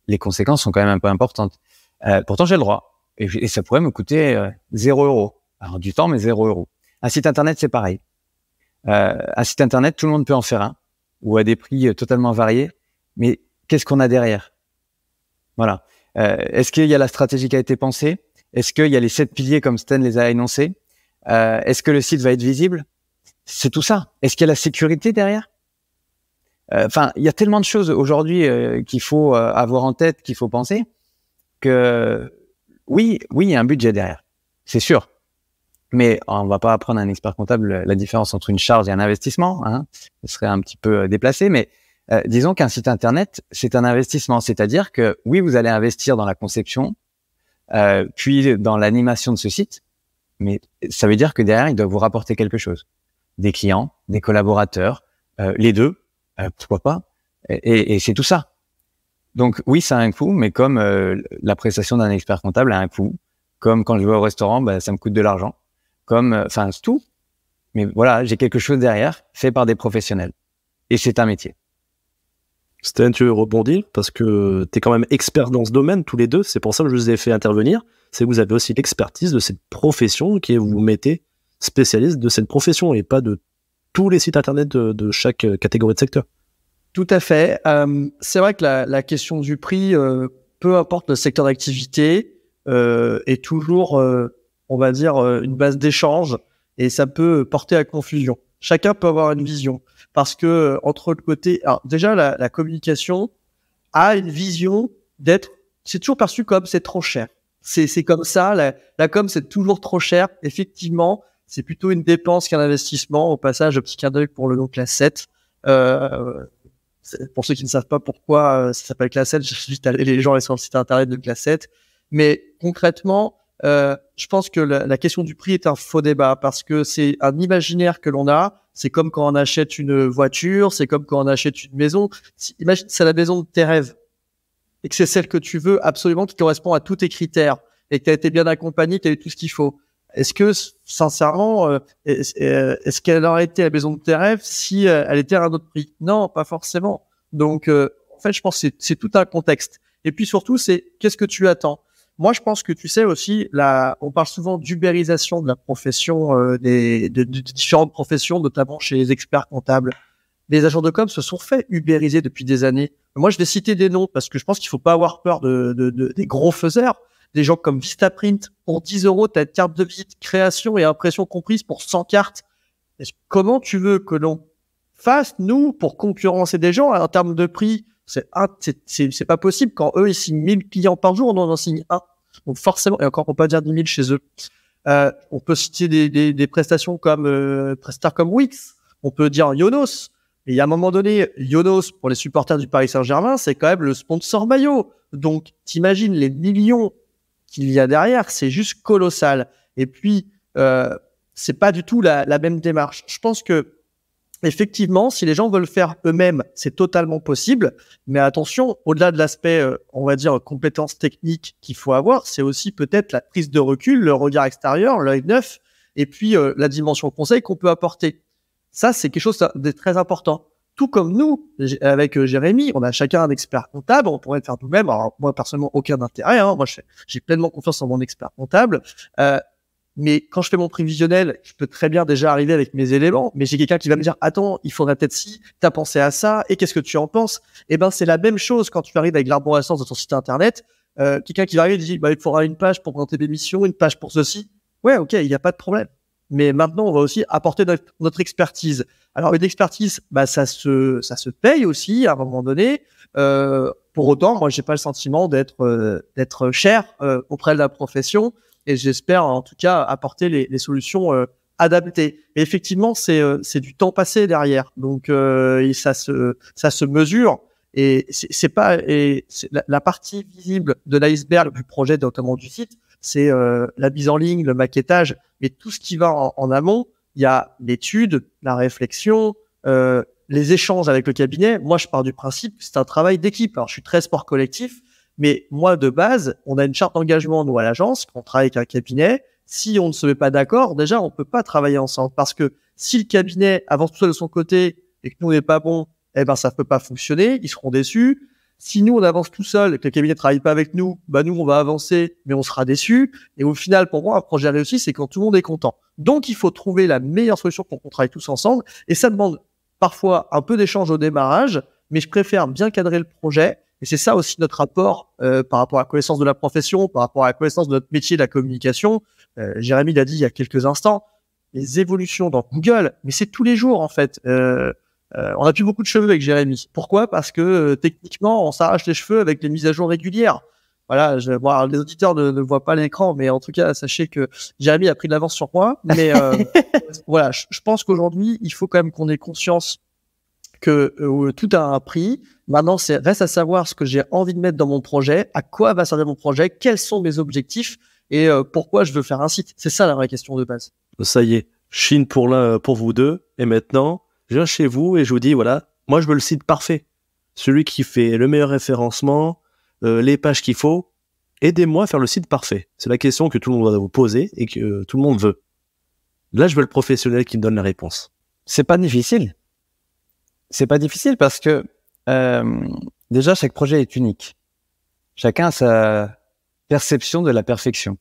Les conséquences sont quand même un peu importantes. Pourtant, j'ai le droit. Et ça pourrait me coûter 0 €. Alors, du temps, mais 0 €. Un site internet, c'est pareil. Un site internet, tout le monde peut en faire un, ou à des prix totalement variés. Mais qu'est-ce qu'on a derrière? Voilà. Est-ce qu'il y a la stratégie qui a été pensée? Est-ce qu'il y a les 7 piliers comme Stan les a énoncés? Est-ce que le site va être visible? C'est tout ça. Est-ce qu'il y a la sécurité derrière? Enfin, il y a tellement de choses aujourd'hui qu'il faut avoir en tête, qu'il faut penser, que oui, il y a un budget derrière, c'est sûr. Mais on va pas apprendre à un expert comptable la différence entre une charge et un investissement, hein. Ce serait un petit peu déplacé, mais disons qu'un site internet, c'est un investissement. C'est-à-dire que oui, vous allez investir dans la conception, puis dans l'animation de ce site, mais ça veut dire que derrière, il doit vous rapporter quelque chose. Des clients, des collaborateurs, les deux, pourquoi pas. Et c'est tout ça. Donc oui, ça a un coût, mais comme la prestation d'un expert comptable a un coût, comme quand je vais au restaurant, ça me coûte de l'argent, enfin c'est tout. Mais voilà, j'ai quelque chose derrière, fait par des professionnels. Et c'est un métier. Stan, tu veux rebondir? Parce que tu es quand même expert dans ce domaine, tous les deux. C'est pour ça que je vous ai fait intervenir. C'est que vous avez aussi l'expertise de cette profession qui est, vous mettez spécialiste de cette profession et pas de tous les sites internet de chaque catégorie de secteur. Tout à fait. C'est vrai que la question du prix, peu importe le secteur d'activité, est toujours, on va dire, une base d'échange et ça peut porter à confusion. Chacun peut avoir une vision parce que entre le côté, alors déjà la communication a une vision c'est toujours perçu comme c'est trop cher. C'est comme ça, la com c'est toujours trop cher. Effectivement, c'est plutôt une dépense qu'un investissement. Au passage, petit clin d'œil pour le nom Class 7. Pour ceux qui ne savent pas pourquoi ça s'appelle Class 7, j'invite les gens à aller sur le site internet de Class 7. Mais concrètement, je pense que la question du prix est un faux débat parce que c'est un imaginaire que l'on a. C'est comme quand on achète une voiture, c'est comme quand on achète une maison. Imagine, c'est la maison de tes rêves et que c'est celle que tu veux absolument, qui correspond à tous tes critères et que tu as été bien accompagné, tu as eu tout ce qu'il faut. Est-ce que, sincèrement, est-ce qu'elle aurait été la maison de tes rêves si elle était à un autre prix? Non, pas forcément. Donc, en fait, je pense que c'est tout un contexte. Et puis surtout, c'est qu'est-ce que tu attends? Moi, je pense que tu sais aussi, on parle souvent d'ubérisation de la profession, de différentes professions, notamment chez les experts comptables. Les agents de com se sont fait ubériser depuis des années. Moi, je vais citer des noms parce que je pense qu'il faut pas avoir peur des gros faiseurs. Des gens comme Vistaprint, pour 10 €, tu as carte de visite, création et impression comprise pour 100 cartes. Comment tu veux que l'on fasse, nous, pour concurrencer des gens en termes de prix? C'est pas possible. Quand eux, ils signent 1000 clients par jour, on en signe un. Donc forcément, et encore, on peut pas dire 10 000 chez eux. On peut citer des prestations comme prestataires comme Wix. On peut dire Yonos. Et à un moment donné, Yonos, pour les supporters du Paris Saint-Germain, c'est quand même le sponsor maillot. Donc, t'imagines les millions qu'il y a derrière, c'est juste colossal. Et puis, c'est pas du tout la même démarche. Je pense que, effectivement, si les gens veulent faire eux-mêmes, c'est totalement possible. Mais attention, au-delà de l'aspect, on va dire, compétences techniques qu'il faut avoir, c'est aussi peut-être la prise de recul, le regard extérieur, l'œil neuf, et puis la dimension conseil qu'on peut apporter. Ça, c'est quelque chose de très important. tout comme nous, avec Jérémy, on a chacun un expert comptable, on pourrait le faire nous-mêmes. Alors, moi, personnellement, aucun intérêt. Moi, j'ai pleinement confiance en mon expert comptable. Mais quand je fais mon prévisionnel, je peux très bien déjà arriver avec mes éléments, mais j'ai quelqu'un qui va me dire, attends, il faudrait peut-être si, t'as pensé à ça, et qu'est-ce que tu en penses? Eh ben, c'est la même chose quand tu arrives avec l'arborescence de ton site internet. Quelqu'un qui va arriver et dit, il faudra une page pour présenter mes missions, une page pour ceci. Ouais, ok, il n'y a pas de problème. Mais maintenant, on va aussi apporter notre expertise. Alors, une expertise, ça se paye aussi à un moment donné. Pour autant, moi, j'ai pas le sentiment d'être cher auprès de la profession. Et j'espère en tout cas apporter les solutions adaptées. Mais effectivement, c'est du temps passé derrière, donc ça se mesure. Et c'est pas la partie visible de l'iceberg du projet, notamment du site, c'est la mise en ligne, le maquettage, mais tout ce qui va en amont. Il y a l'étude, la réflexion, les échanges avec le cabinet. Moi, je pars du principe que c'est un travail d'équipe. Alors, je suis très sport collectif. Mais moi, de base, on a une charte d'engagement, nous, à l'agence, qu'on travaille avec un cabinet. Si on ne se met pas d'accord, déjà, on peut pas travailler ensemble. Parce que si le cabinet avance tout seul de son côté et que nous, on n'est pas bon, ça peut pas fonctionner. Ils seront déçus. Si nous, on avance tout seul et que le cabinet travaille pas avec nous, nous, on va avancer, mais on sera déçus. Et au final, pour moi, un projet réussi, c'est quand tout le monde est content. Donc, il faut trouver la meilleure solution pour qu'on travaille tous ensemble. Et ça demande parfois un peu d'échange au démarrage, mais je préfère bien cadrer le projet. Et c'est ça aussi notre rapport par rapport à la connaissance de la profession, par rapport à la connaissance de notre métier de la communication. Jérémy l'a dit il y a quelques instants, les évolutions dans Google, mais c'est tous les jours en fait. On n'a plus beaucoup de cheveux avec Jérémy. Pourquoi? Parce que techniquement, on s'arrache les cheveux avec les mises à jour régulières. Voilà, les auditeurs ne voient pas l'écran, mais en tout cas, sachez que Jérémy a pris de l'avance sur moi. Mais voilà, je pense qu'aujourd'hui, il faut quand même qu'on ait conscience que tout a un prix. Maintenant, reste à savoir ce que j'ai envie de mettre dans mon projet, à quoi va servir mon projet, quels sont mes objectifs et pourquoi je veux faire un site. C'est ça la vraie question de base. Ça y est, Chine pour vous deux. Et maintenant, je viens chez vous et je vous dis, voilà, moi je veux le site parfait. Celui qui fait le meilleur référencement, les pages qu'il faut. Aidez-moi à faire le site parfait. C'est la question que tout le monde va vous poser et que tout le monde veut. Là, je veux le professionnel qui me donne la réponse. C'est pas difficile. C'est pas difficile parce que déjà, chaque projet est unique. Chacun a sa perception de la perfection.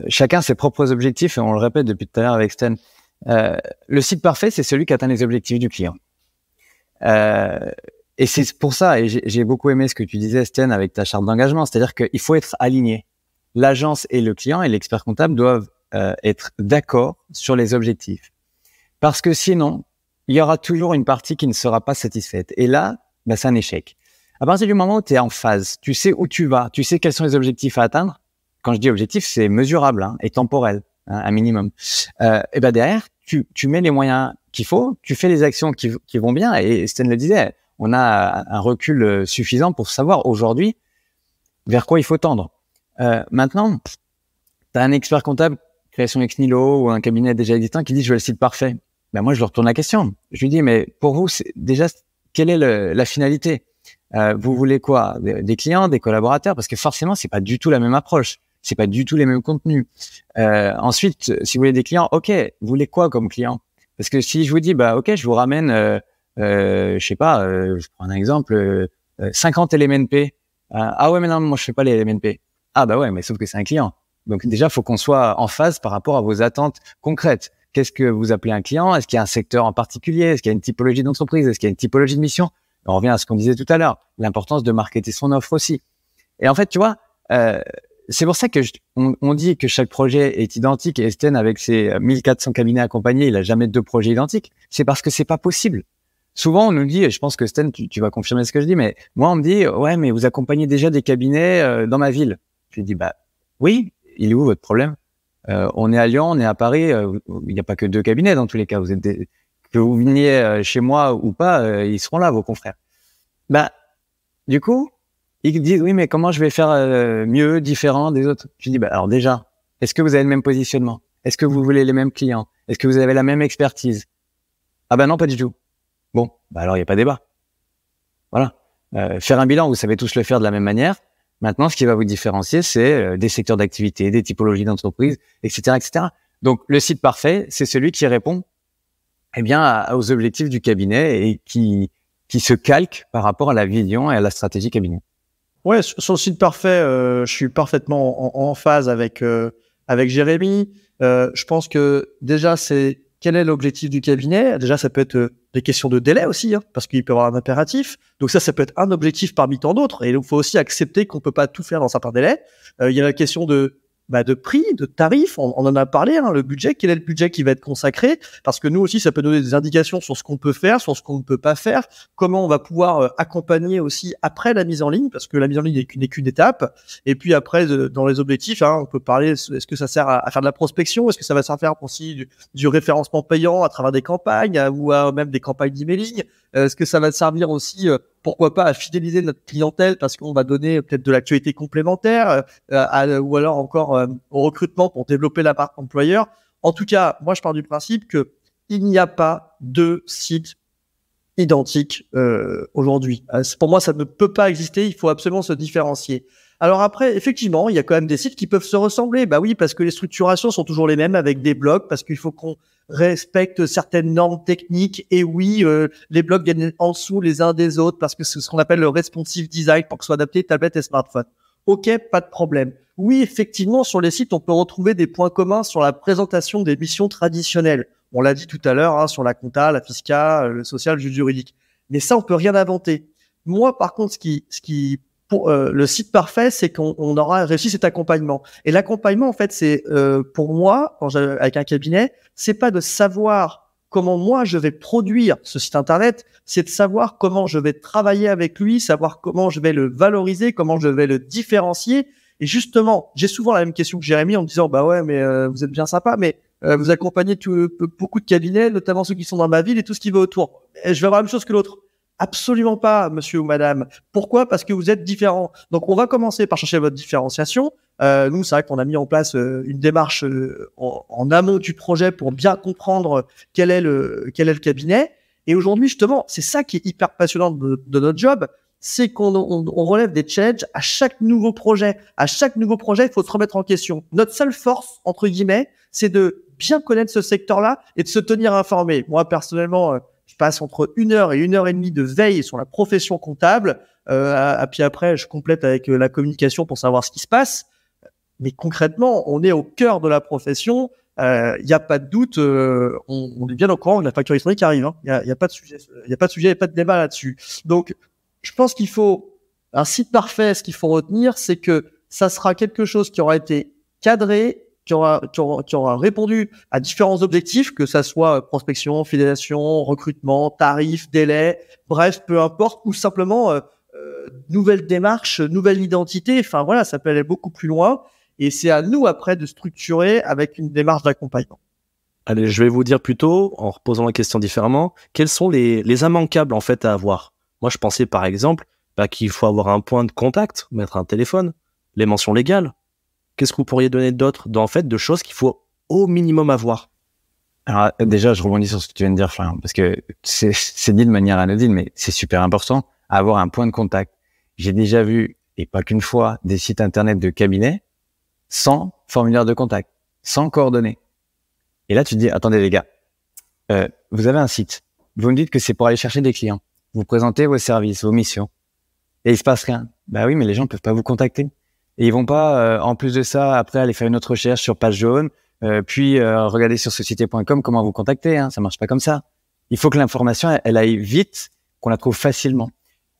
Chacun a ses propres objectifs et on le répète depuis tout à l'heure avec Sten. Le site parfait, c'est celui qui atteint les objectifs du client. Et c'est pour ça, et j'ai beaucoup aimé ce que tu disais, Sten, avec ta charte d'engagement, c'est-à-dire qu'il faut être aligné. L'agence et le client et l'expert comptable doivent être d'accord sur les objectifs. Parce que sinon, il y aura toujours une partie qui ne sera pas satisfaite. Et là, c'est un échec. À partir du moment où tu es en phase, tu sais où tu vas, tu sais quels sont les objectifs à atteindre. Quand je dis objectif, c'est mesurable et temporel, un minimum. Et derrière, tu mets les moyens qu'il faut, tu fais les actions qui vont bien. Et Sten le disait, on a un recul suffisant pour savoir aujourd'hui vers quoi il faut tendre. Maintenant, tu as un expert comptable, création ex nihilo ou un cabinet déjà existant qui dit « je veux le site parfait ». Moi, je leur retourne la question. Je lui dis, mais pour vous, déjà, quelle est la finalité? Vous voulez quoi? Des clients, des collaborateurs? Parce que forcément, c'est pas du tout la même approche. C'est pas du tout les mêmes contenus. Ensuite, si vous voulez des clients, ok, vous voulez quoi comme client? Parce que si je vous dis, ok, je vous ramène, je sais pas, je prends un exemple, 50 LMNP. Ah ouais, mais non, moi, je fais pas les LMNP. Ah ouais, mais sauf que c'est un client. Donc déjà, faut qu'on soit en phase par rapport à vos attentes concrètes. Qu'est-ce que vous appelez un client? Est-ce qu'il y a un secteur en particulier? Est-ce qu'il y a une typologie d'entreprise? Est-ce qu'il y a une typologie de mission? On revient à ce qu'on disait tout à l'heure, l'importance de marketer son offre aussi. Et en fait, tu vois, c'est pour ça que on dit que chaque projet est identique. Et Sten, avec ses 1400 cabinets accompagnés, il a jamais 2 projets identiques. C'est parce que c'est pas possible. Souvent, on nous dit, et je pense que Sten, tu vas confirmer ce que je dis, mais moi, on me dit, ouais, mais vous accompagnez déjà des cabinets dans ma ville. Je dis, oui, il est où votre problème? On est à Lyon, on est à Paris, il n'y a pas que 2 cabinets dans tous les cas. Que vous veniez chez moi ou pas, ils seront là, vos confrères. Du coup, ils disent, oui, mais comment je vais faire mieux, différent des autres? Je dis, alors déjà, est-ce que vous avez le même positionnement? Est-ce que vous voulez les mêmes clients? Est-ce que vous avez la même expertise? Ah non, pas du tout. Bon, alors il n'y a pas débat. Voilà. Faire un bilan, vous savez tous le faire de la même manière. Maintenant, ce qui va vous différencier, c'est des secteurs d'activité, des typologies d'entreprise, etc., etc. Donc, le site parfait, c'est celui qui répond eh bien, aux objectifs du cabinet et qui se calquent par rapport à la vision et à la stratégie cabinet. Ouais, sur le site parfait, je suis parfaitement en phase avec Jérémy. Je pense que déjà, c'est quel est l'objectif du cabinet? Déjà, ça peut être des questions de délai aussi, hein, parce qu'il peut y avoir un impératif. Donc ça peut être un objectif parmi tant d'autres. Et donc, il faut aussi accepter qu'on peut pas tout faire dans certains délais. Il y a la question de prix, de tarif, on en a parlé, hein, le budget, quel est le budget qui va être consacré, parce que nous aussi, ça peut donner des indications sur ce qu'on peut faire, sur ce qu'on ne peut pas faire, comment on va pouvoir accompagner aussi après la mise en ligne, parce que la mise en ligne n'est qu'une étape, et puis après, dans les objectifs, hein, on peut parler, est-ce que ça sert à faire de la prospection, est-ce que ça va servir aussi du référencement payant à travers des campagnes, ou même des campagnes d'emailing, est-ce que ça va servir aussi pourquoi pas à fidéliser notre clientèle parce qu'on va donner peut-être de l'actualité complémentaire ou alors encore au recrutement pour développer la marque employeur. En tout cas, moi, je pars du principe que il n'y a pas de site identique aujourd'hui. Pour moi, ça ne peut pas exister. Il faut absolument se différencier. Alors après, effectivement, il y a quand même des sites qui peuvent se ressembler. Bah oui, parce que les structurations sont toujours les mêmes avec des blogs, parce qu'il faut qu'on respecte certaines normes techniques. Et oui, les blogs viennent en dessous les uns des autres parce que c'est ce qu'on appelle le responsive design pour que ce soit adapté tablette et smartphone. Ok, pas de problème. Oui, effectivement, sur les sites, on peut retrouver des points communs sur la présentation des missions traditionnelles. On l'a dit tout à l'heure, hein, sur la compta, la fisca, le social, le juridique. Mais ça, on peut rien inventer. Moi, par contre, pour le site parfait, c'est qu'on aura réussi cet accompagnement. Et l'accompagnement, en fait, c'est pour moi, avec un cabinet, c'est pas de savoir comment moi je vais produire ce site internet, c'est de savoir comment je vais travailler avec lui, savoir comment je vais le valoriser, comment je vais le différencier. Et justement, j'ai souvent la même question que Jérémy en me disant, bah ouais, mais vous êtes bien sympa, mais vous accompagnez beaucoup de cabinets, notamment ceux qui sont dans ma ville et tout ce qui va autour. Et je vais avoir la même chose que l'autre. Absolument pas, monsieur ou madame. Pourquoi? Parce que vous êtes différents. Donc, on va commencer par chercher votre différenciation. Nous, c'est vrai qu'on a mis en place une démarche en amont du projet pour bien comprendre quel est le cabinet. Et aujourd'hui, justement, c'est ça qui est hyper passionnant de notre job, c'est qu'on relève des challenges à chaque nouveau projet. À chaque nouveau projet, il faut se remettre en question. Notre seule force, entre guillemets, c'est de bien connaître ce secteur-là et de se tenir informé. Moi, personnellement, je passe entre 1 heure et 1 heure et demie de veille sur la profession comptable. Puis après, je complète avec la communication pour savoir ce qui se passe. Mais concrètement, on est au cœur de la profession. Il n'y a pas de doute. On est bien au courant de la facture électronique qui arrive. Hein. Il y a pas de sujet. Il n'y a pas de sujet, il n'y a pas de débat là-dessus. Donc, je pense qu'il faut un site parfait. Ce qu'il faut retenir, c'est que ça sera quelque chose qui aura été cadré, qui aura répondu à différents objectifs, que ça soit prospection, fidélisation, recrutement, tarif, délai, bref, peu importe, ou simplement nouvelle démarche, nouvelle identité. Enfin voilà, ça peut aller beaucoup plus loin. Et c'est à nous après de structurer avec une démarche d'accompagnement. Allez, je vais vous dire plutôt, en reposant la question différemment, quels sont les immanquables en fait à avoir. Moi, je pensais par exemple qu'il faut avoir un point de contact, mettre un téléphone, les mentions légales. Qu'est-ce que vous pourriez donner d'autre de choses qu'il faut au minimum avoir? Alors déjà, je rebondis sur ce que tu viens de dire, Florian, parce que c'est dit de manière anodine, mais c'est super important, avoir un point de contact. J'ai déjà vu, et pas qu'une fois, des sites internet de cabinets sans formulaire de contact, sans coordonnées. Et là, tu te dis, attendez les gars, vous avez un site, vous me dites que c'est pour aller chercher des clients, vous présentez vos services, vos missions, et il se passe rien. Bah oui, mais les gens ne peuvent pas vous contacter. Et ils vont pas, en plus de ça, après aller faire une autre recherche sur page jaune, puis regarder sur société.com comment vous contacter. Hein, ça marche pas comme ça. Il faut que l'information, elle aille vite, qu'on la trouve facilement.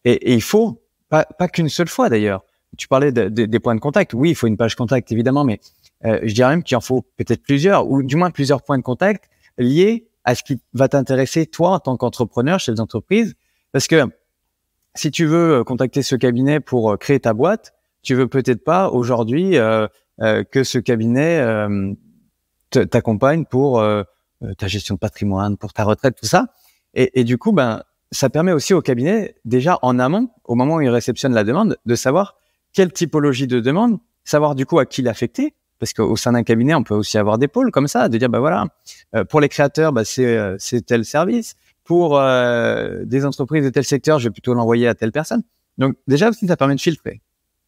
Et il faut, pas qu'une seule fois d'ailleurs. Tu parlais des points de contact. Oui, il faut une page contact évidemment, mais je dirais même qu'il en faut peut-être plusieurs, ou du moins plusieurs points de contact liés à ce qui va t'intéresser toi en tant qu'entrepreneur, chef d'entreprise. Parce que si tu veux contacter ce cabinet pour créer ta boîte, tu veux peut-être pas aujourd'hui que ce cabinet t'accompagne pour ta gestion de patrimoine, pour ta retraite, tout ça. Et du coup, ça permet aussi au cabinet, déjà en amont, au moment où il réceptionne la demande, de savoir quelle typologie de demande, savoir du coup à qui l'affecter, parce qu'au sein d'un cabinet, on peut aussi avoir des pôles comme ça, de dire voilà, pour les créateurs, c'est tel service, pour des entreprises de tel secteur, je vais plutôt l'envoyer à telle personne. Donc déjà aussi, ça permet de filtrer.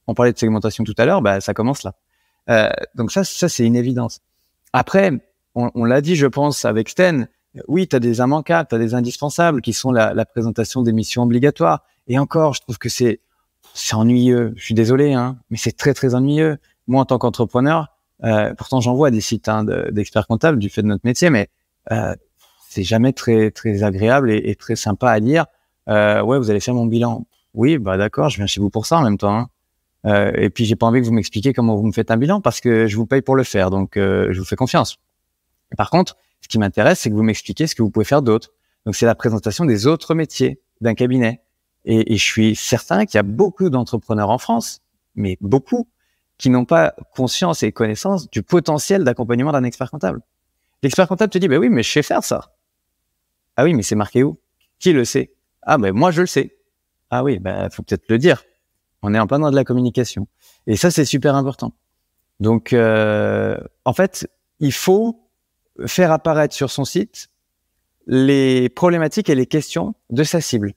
On parlait de segmentation tout à l'heure, ça commence là. Donc ça c'est une évidence. Après, on l'a dit, je pense, avec Sten, Oui, tu as des immanquables, tu as des indispensables qui sont la présentation des missions obligatoires. Et encore, je trouve que c'est ennuyeux. Je suis désolé, hein, mais c'est très, très ennuyeux. Moi, en tant qu'entrepreneur, pourtant, j'envoie des sites d'experts comptables du fait de notre métier, mais c'est jamais très, très agréable et très sympa à lire. Ouais, vous allez faire mon bilan. Oui, bah d'accord, je viens chez vous pour ça en même temps. Hein. Et puis, j'ai pas envie que vous m'expliquiez comment vous me faites un bilan parce que je vous paye pour le faire, donc je vous fais confiance. Par contre, ce qui m'intéresse, c'est que vous m'expliquiez ce que vous pouvez faire d'autre. Donc, c'est la présentation des autres métiers d'un cabinet. Et je suis certain qu'il y a beaucoup d'entrepreneurs en France, mais beaucoup, qui n'ont pas conscience et connaissance du potentiel d'accompagnement d'un expert comptable. L'expert comptable te dit, bah oui, mais je sais faire ça. Ah oui, mais c'est marqué où? Qui le sait? Ah, ben moi, je le sais. Ah oui, ben faut peut-être le dire. On est en plein dans de la communication. Et ça, c'est super important. Donc, en fait, il faut faire apparaître sur son site les problématiques et les questions de sa cible.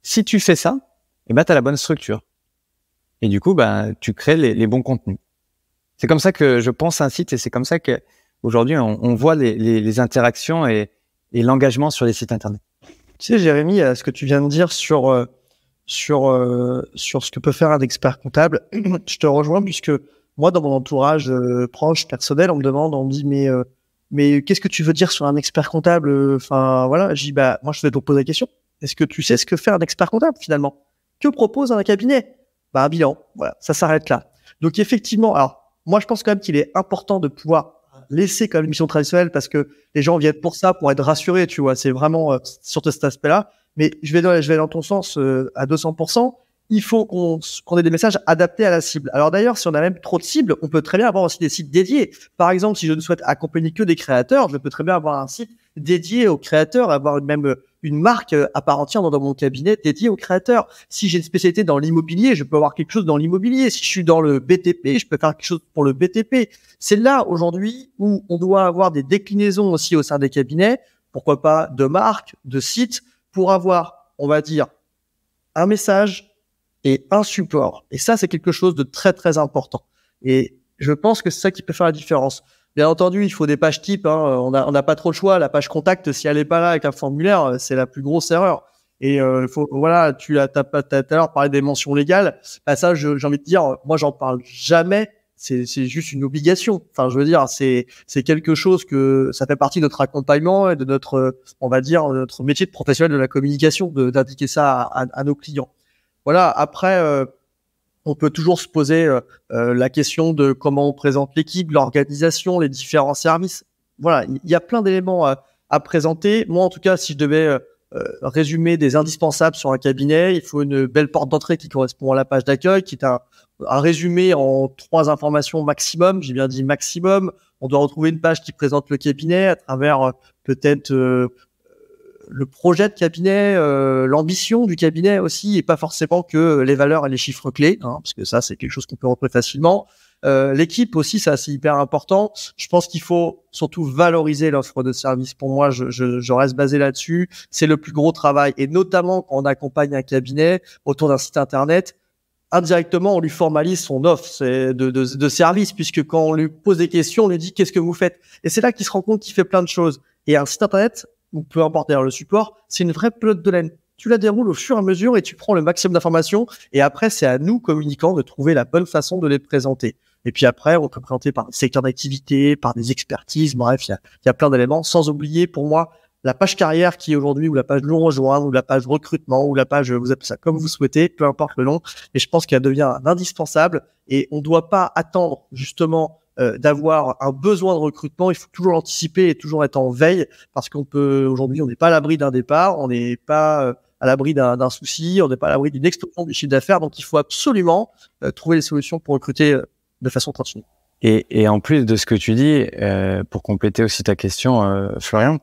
Si tu fais ça, eh ben, tu as la bonne structure. Et du coup, ben, tu crées les bons contenus. C'est comme ça que je pense à un site et c'est comme ça qu'aujourd'hui, on voit les interactions et l'engagement sur les sites Internet. Tu sais, Jérémy, ce que tu viens de dire sur ce que peut faire un expert comptable, je te rejoins puisque moi, dans mon entourage proche, personnel, on me dit, mais qu'est-ce que tu veux dire sur un expert comptable? Enfin, voilà, je dis, bah, moi, je vais te poser la question. Est-ce que tu sais ce que fait un expert comptable, finalement? Que propose un cabinet? Bah, un bilan. Voilà, ça s'arrête là. Donc, effectivement, alors, moi, je pense quand même qu'il est important de pouvoir laisser quand même une mission traditionnelle parce que les gens viennent pour ça, pour être rassurés, tu vois. C'est vraiment sur cet aspect-là. Mais je vais dans ton sens à 200%. Il faut qu'on ait des messages adaptés à la cible. Alors d'ailleurs, si on a même trop de cibles, on peut très bien avoir aussi des sites dédiés. Par exemple, si je ne souhaite accompagner que des créateurs, je peux très bien avoir un site dédié aux créateurs, avoir une marque à part entière dans mon cabinet dédiée aux créateurs. Si j'ai une spécialité dans l'immobilier, je peux avoir quelque chose dans l'immobilier. Si je suis dans le BTP, je peux faire quelque chose pour le BTP. C'est là aujourd'hui où on doit avoir des déclinaisons aussi au sein des cabinets, pourquoi pas de marques, de sites, pour avoir, on va dire, un message et un support. Et ça, c'est quelque chose de très, très important. Et je pense que c'est ça qui peut faire la différence. Bien entendu, il faut des pages types. Hein. On n'a pas trop le choix. La page contact, si elle n'est pas là avec un formulaire, c'est la plus grosse erreur. Et voilà, tu as tout à l'heure parlé des mentions légales. Bah, ça, j'ai envie de dire, moi, j'en parle jamais. C'est juste une obligation. Enfin, je veux dire, c'est quelque chose que ça fait partie de notre accompagnement et de notre, on va dire, notre métier de professionnel de la communication, d'indiquer ça à nos clients. Voilà. Après, on peut toujours se poser la question de comment on présente l'équipe, l'organisation, les différents services. Voilà, il y a plein d'éléments à présenter. Moi, en tout cas, si je devais résumer des indispensables sur un cabinet, il faut une belle porte d'entrée qui correspond à la page d'accueil, qui est un résumé en 3 informations maximum. J'ai bien dit maximum. On doit retrouver une page qui présente le cabinet à travers peut-être le projet de cabinet, l'ambition du cabinet aussi, et pas forcément que les valeurs et les chiffres clés, hein, parce que ça, c'est quelque chose qu'on peut retrouver facilement. L'équipe aussi, ça, c'est hyper important. Je pense qu'il faut surtout valoriser l'offre de service. Pour moi, je reste basé là-dessus. C'est le plus gros travail, et notamment quand on accompagne un cabinet autour d'un site internet. Indirectement, on lui formalise son offre de service, puisque quand on lui pose des questions, on lui dit qu'est-ce que vous faites. Et c'est là qu'il se rend compte qu'il fait plein de choses. Et un site internet, ou peu importe d'ailleurs le support, c'est une vraie pelote de laine. Tu la déroules au fur et à mesure et tu prends le maximum d'informations. Et après, c'est à nous, communicants, de trouver la bonne façon de les présenter. Et puis après, on peut présenter par des secteurs d'activité, par des expertises. Bref, il y a plein d'éléments. Sans oublier, pour moi, la page carrière qui est aujourd'hui, ou la page nous rejoindre, ou la page recrutement, ou la page, vous appelez ça comme vous souhaitez, peu importe le nom. Et je pense qu'elle devient un indispensable. Et on ne doit pas attendre justement d'avoir un besoin de recrutement. Il faut toujours l'anticiper et toujours être en veille, parce aujourd'hui, on n'est pas à l'abri d'un départ, on n'est pas à l'abri d'un souci, on n'est pas à l'abri d'une explosion du chiffre d'affaires. Donc, il faut absolument trouver les solutions pour recruter de façon continue. Et en plus de ce que tu dis, pour compléter aussi ta question, Florian,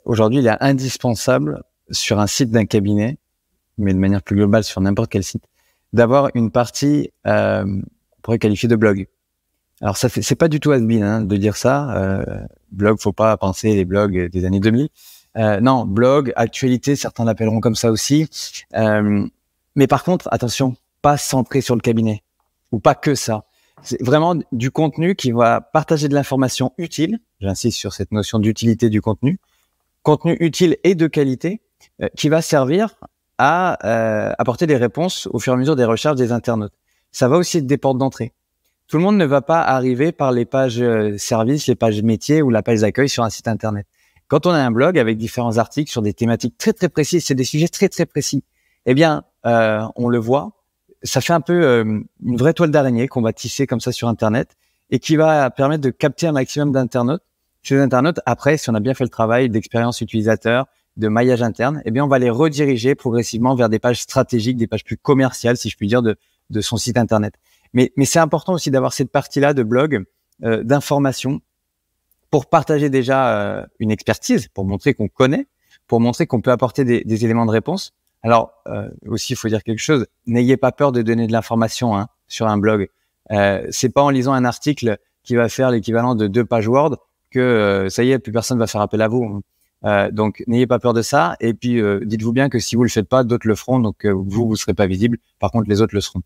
aujourd'hui, il est indispensable sur un site d'un cabinet, mais de manière plus globale sur n'importe quel site, d'avoir une partie qu'on pourrait qualifier de blog. Alors c'est pas du tout has-been de dire ça. Blog, faut pas penser les blogs des années 2000. Non, blog, actualité, certains l'appelleront comme ça aussi. Mais par contre, attention, pas centré sur le cabinet, ou pas que ça. C'est vraiment du contenu qui va partager de l'information utile. J'insiste sur cette notion d'utilité du contenu, contenu utile et de qualité qui va servir à apporter des réponses au fur et à mesure des recherches des internautes. Ça va aussi être des portes d'entrée. Tout le monde ne va pas arriver par les pages services, les pages métiers ou la page d'accueil sur un site internet. Quand on a un blog avec différents articles sur des thématiques très très précises, c'est des sujets très très précis, eh bien, on le voit, ça fait un peu une vraie toile d'araignée qu'on va tisser comme ça sur Internet et qui va permettre de capter un maximum d'internautes. Ces internautes, après, si on a bien fait le travail d'expérience utilisateur, de maillage interne, eh bien, on va les rediriger progressivement vers des pages stratégiques, des pages plus commerciales, si je puis dire, de son site Internet. Mais c'est important aussi d'avoir cette partie-là de blog, d'information, pour partager déjà une expertise, pour montrer qu'on connaît, pour montrer qu'on peut apporter des éléments de réponse. Alors, aussi, il faut dire quelque chose, n'ayez pas peur de donner de l'information sur un blog. C'est pas en lisant un article qui va faire l'équivalent de 2 pages Word que ça y est, plus personne va faire appel à vous. Donc, n'ayez pas peur de ça. Et puis, dites-vous bien que si vous le faites pas, d'autres le feront. Donc, vous serez pas visible. Par contre, les autres le seront.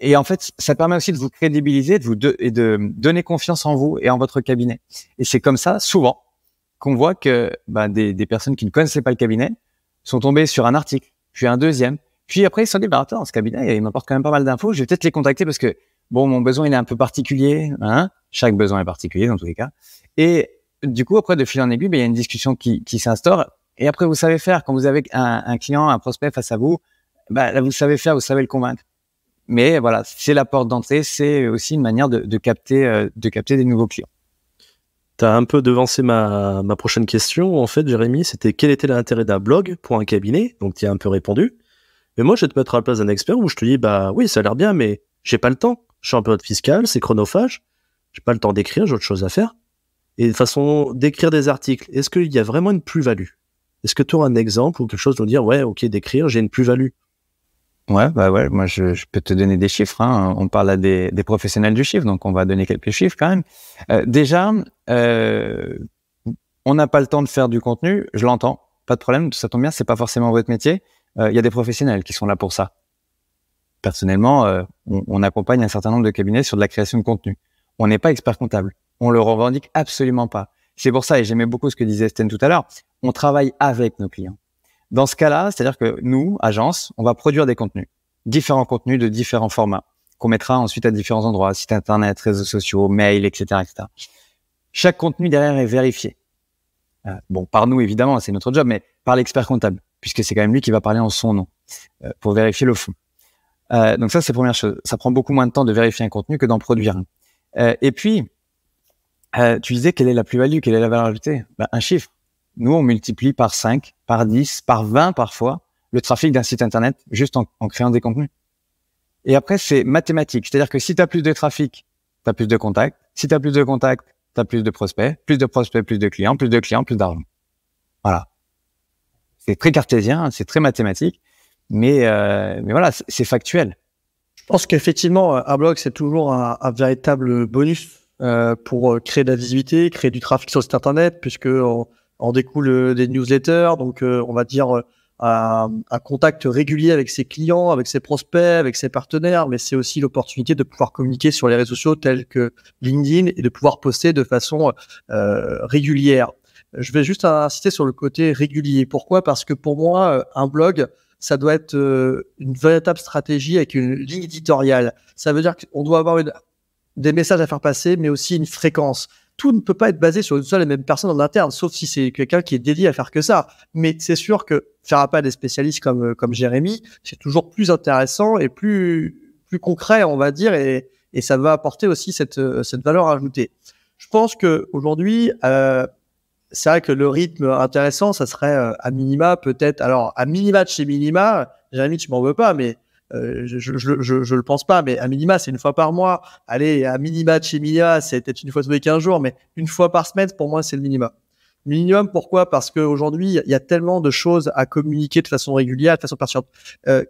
Et en fait, ça permet aussi de vous crédibiliser et de donner confiance en vous et en votre cabinet. Et c'est comme ça, souvent, qu'on voit que des personnes qui ne connaissaient pas le cabinet sont tombées sur un article, puis un deuxième. Puis après, ils se sont dit, attends, ce cabinet, il m'apporte quand même pas mal d'infos. Je vais peut-être les contacter parce que, mon besoin, il est un peu particulier. Chaque besoin est particulier dans tous les cas. Et du coup, après, de fil en aiguille, il y a une discussion qui s'instaure. Et après, vous savez faire. Quand vous avez un client, un prospect face à vous, là, vous savez faire, vous savez le convaincre. Mais voilà, c'est la porte d'entrée. C'est aussi une manière de capter des nouveaux clients. Tu as un peu devancé ma prochaine question, en fait, Jérémy. C'était quel était l'intérêt d'un blog pour un cabinet? Donc, tu y as un peu répondu. Mais moi, je vais te mettre à la place d'un expert où je te dis, oui, ça a l'air bien, mais j'ai pas le temps. Je suis en période fiscale, c'est chronophage. J'ai pas le temps d'écrire, j'ai autre chose à faire. Et de façon d'écrire des articles, est-ce qu'il y a vraiment une plus-value? Est-ce que tu auras un exemple ou quelque chose de dire, ouais, ok, d'écrire, j'ai une plus-value? Ouais, moi je peux te donner des chiffres. On parle à des professionnels du chiffre, donc on va donner quelques chiffres quand même. Déjà, on n'a pas le temps de faire du contenu, je l'entends, pas de problème, ça tombe bien, c'est pas forcément votre métier. Il y a des professionnels qui sont là pour ça. Personnellement, on accompagne un certain nombre de cabinets sur de la création de contenu. On n'est pas expert comptable, on le revendique absolument pas. C'est pour ça, et j'aimais beaucoup ce que disait Sten tout à l'heure, on travaille avec nos clients. Dans ce cas-là, c'est-à-dire que nous, agence, on va produire des contenus, différents contenus de différents formats, qu'on mettra ensuite à différents endroits, sites internet, réseaux sociaux, mails, etc., etc. Chaque contenu derrière est vérifié. Par nous, évidemment, c'est notre job, mais par l'expert comptable, puisque c'est quand même lui qui va parler en son nom, pour vérifier le fond. Donc ça, c'est la première chose. Ça prend beaucoup moins de temps de vérifier un contenu que d'en produire un. Et puis, tu disais quelle est la plus-value, quelle est la valeur ajoutée? Un chiffre. Nous, on multiplie par 5, par 10, par 20 parfois le trafic d'un site internet juste en créant des contenus. Et après, c'est mathématique. C'est-à-dire que si tu as plus de trafic, tu as plus de contacts. Si tu as plus de contacts, tu as plus de prospects, plus de clients, plus d'argent. Voilà. C'est très cartésien, c'est très mathématique, mais voilà, c'est factuel. Je pense qu'effectivement, un blog, c'est toujours un véritable bonus pour créer de la visibilité, créer du trafic sur le site internet, puisque en découle des newsletters, donc on va dire un contact régulier avec ses clients, avec ses prospects, avec ses partenaires, mais c'est aussi l'opportunité de pouvoir communiquer sur les réseaux sociaux tels que LinkedIn et de pouvoir poster de façon régulière. Je vais juste insister sur le côté régulier. Pourquoi? Parce que pour moi, un blog, ça doit être une véritable stratégie avec une ligne éditoriale. Ça veut dire qu'on doit avoir des messages à faire passer, mais aussi une fréquence. Tout ne peut pas être basé sur une seule et même personne en interne, sauf si c'est quelqu'un qui est dédié à faire que ça. Mais c'est sûr que faire appel à des spécialistes comme Jérémy, c'est toujours plus intéressant et plus concret, on va dire, et ça va apporter aussi cette valeur ajoutée. Je pense qu'aujourd'hui, c'est vrai que le rythme intéressant, ça serait à minima peut-être. Alors, à minima de chez minima, Jérémy, tu m'en veux pas, mais je le pense pas, mais à minima, c'est une fois par mois. Allez, à minima de chez minima, c'est peut-être une fois tous les 15 jours, mais une fois par semaine, pour moi, c'est le minimum. Minimum, pourquoi? Parce qu'aujourd'hui, il y a tellement de choses à communiquer de façon régulière, de façon pertinente.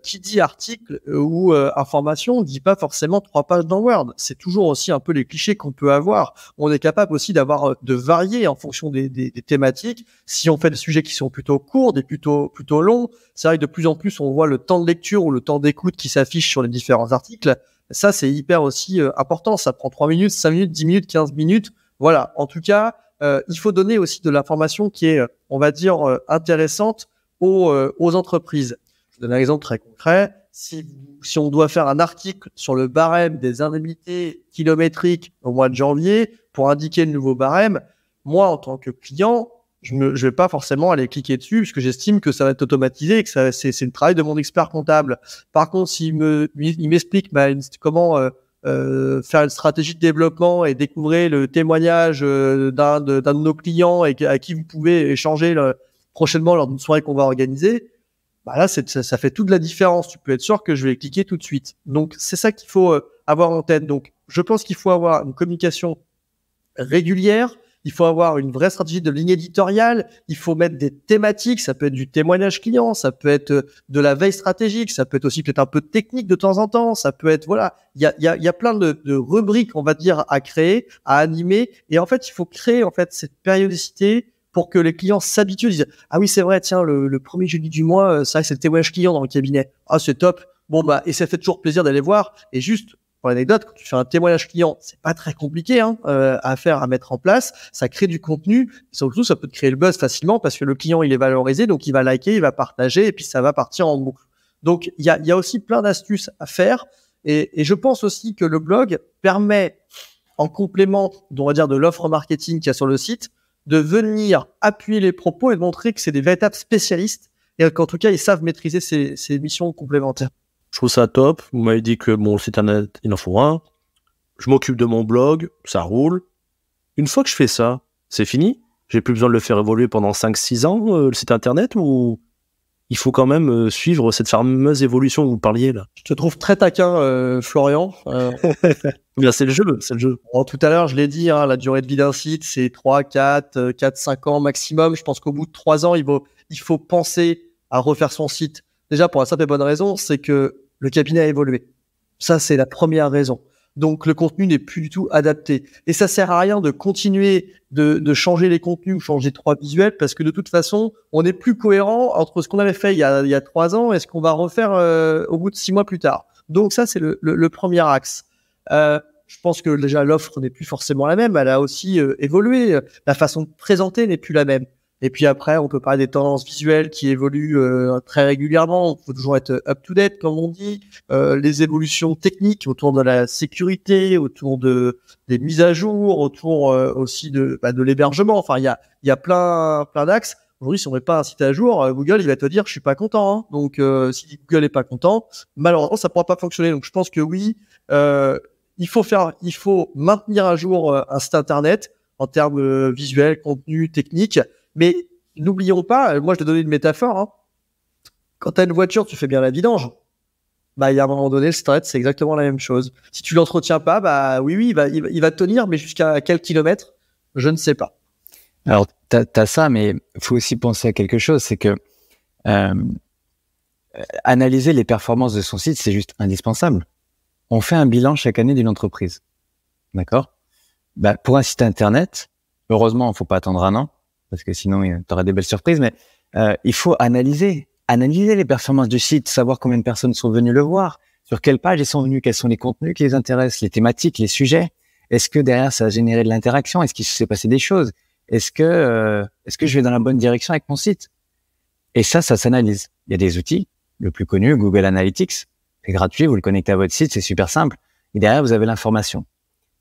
Qui dit article ou information, dit pas forcément 3 pages dans Word. C'est toujours aussi un peu les clichés qu'on peut avoir. On est capable aussi de varier en fonction des thématiques. Si on fait des sujets qui sont plutôt courts, des plutôt longs, c'est vrai que de plus en plus, on voit le temps de lecture ou le temps d'écoute qui s'affiche sur les différents articles. Ça, c'est hyper aussi important. Ça prend 3 minutes, 5 minutes, 10 minutes, 15 minutes. Voilà. En tout cas, il faut donner aussi de l'information qui est, on va dire, intéressante aux entreprises. Je donne un exemple très concret. Si on doit faire un article sur le barème des indemnités kilométriques au mois de janvier pour indiquer le nouveau barème, moi, en tant que client, je vais pas forcément aller cliquer dessus puisque j'estime que ça va être automatisé et que c'est le travail de mon expert comptable. Par contre, s'il m'explique comment faire une stratégie de développement et découvrir le témoignage d'un de nos clients et à qui vous pouvez échanger prochainement lors d'une soirée qu'on va organiser, bah là, ça fait toute la différence. Tu peux être sûr que je vais cliquer tout de suite. Donc, c'est ça qu'il faut avoir en tête. Donc, je pense qu'il faut avoir une communication régulière. Il faut avoir une vraie stratégie de ligne éditoriale. Il faut mettre des thématiques. Ça peut être du témoignage client. Ça peut être de la veille stratégique. Ça peut être aussi peut-être un peu de technique de temps en temps. Ça peut être, voilà. Il y a plein de rubriques, on va dire, à créer, à animer. Et en fait, il faut créer, en fait, cette périodicité pour que les clients s'habituent, disent « Ah oui, c'est vrai, tiens, le premier jeudi du mois, c'est vrai que c'est le témoignage client dans le cabinet. Ah, c'est top. » Bon, bah, et ça fait toujours plaisir d'aller voir. Et juste, pour l'anecdote, quand tu fais un témoignage client, c'est pas très compliqué à faire, à mettre en place. Ça crée du contenu. Surtout, ça peut te créer le buzz facilement parce que le client, il est valorisé, donc il va liker, il va partager et puis ça va partir en boucle. Donc, il y a aussi plein d'astuces à faire. Et je pense aussi que le blog permet, en complément, on va dire, de l'offre marketing qu'il y a sur le site, de venir appuyer les propos et de montrer que c'est des véritables spécialistes et qu'en tout cas, ils savent maîtriser ces missions complémentaires. Je trouve ça top. Vous m'avez dit que mon site internet, il en faut un. Je m'occupe de mon blog, ça roule. Une fois que je fais ça, c'est fini? J'ai plus besoin de le faire évoluer pendant 5-6 ans, le site internet, ou il faut quand même suivre cette fameuse évolution où vous parliez là? Je te trouve très taquin, Florian. Bien, c'est le jeu, c'est le jeu. Bon, tout à l'heure, je l'ai dit, la durée de vie d'un site, c'est 3, 4, 5 ans maximum. Je pense qu'au bout de 3 ans, il faut penser à refaire son site. Déjà, pour la simple et bonne raison, c'est que le cabinet a évolué. Ça, c'est la première raison. Donc, le contenu n'est plus du tout adapté. Et ça sert à rien de continuer de changer les contenus ou changer 3 visuels parce que de toute façon, on n'est plus cohérent entre ce qu'on avait fait il y a 3 ans et ce qu'on va refaire au bout de 6 mois plus tard. Donc, ça, c'est le premier axe. Je pense que déjà, l'offre n'est plus forcément la même. Elle a aussi évolué. La façon de présenter n'est plus la même. Et puis après, on peut parler des tendances visuelles qui évoluent très régulièrement. Il faut toujours être up-to-date, comme on dit. Les évolutions techniques autour de la sécurité, autour des mises à jour, autour aussi de l'hébergement. Enfin, il y a plein d'axes. Aujourd'hui, si on met pas un site à jour, Google, il va te dire, je suis pas content. Donc, si Google est pas content, malheureusement, ça pourra pas fonctionner. Donc, je pense que oui, il faut maintenir à jour un site internet en termes visuels, contenu, technique. Mais n'oublions pas, moi je te donnais une métaphore, quand tu as une voiture, tu fais bien la vidange. Bah, il y a un moment donné, le site internet, c'est exactement la même chose. Si tu l'entretiens pas, bah oui, il va tenir, mais jusqu'à quel kilomètre, je ne sais pas. Alors, t'as ça, mais il faut aussi penser à quelque chose, c'est que analyser les performances de son site, c'est juste indispensable. On fait un bilan chaque année d'une entreprise. D'accord? Bah, pour un site internet, heureusement, il ne faut pas attendre un an, parce que sinon, tu auras des belles surprises, mais il faut analyser les performances du site, savoir combien de personnes sont venues le voir, sur quelle page ils sont venus, quels sont les contenus qui les intéressent, les thématiques, les sujets. Est-ce que derrière, ça a généré de l'interaction? Est-ce qu'il s'est passé des choses? Est-ce que je vais dans la bonne direction avec mon site? Et ça s'analyse. Il y a des outils. Le plus connu, Google Analytics. C'est gratuit, vous le connectez à votre site, c'est super simple. Et derrière, vous avez l'information.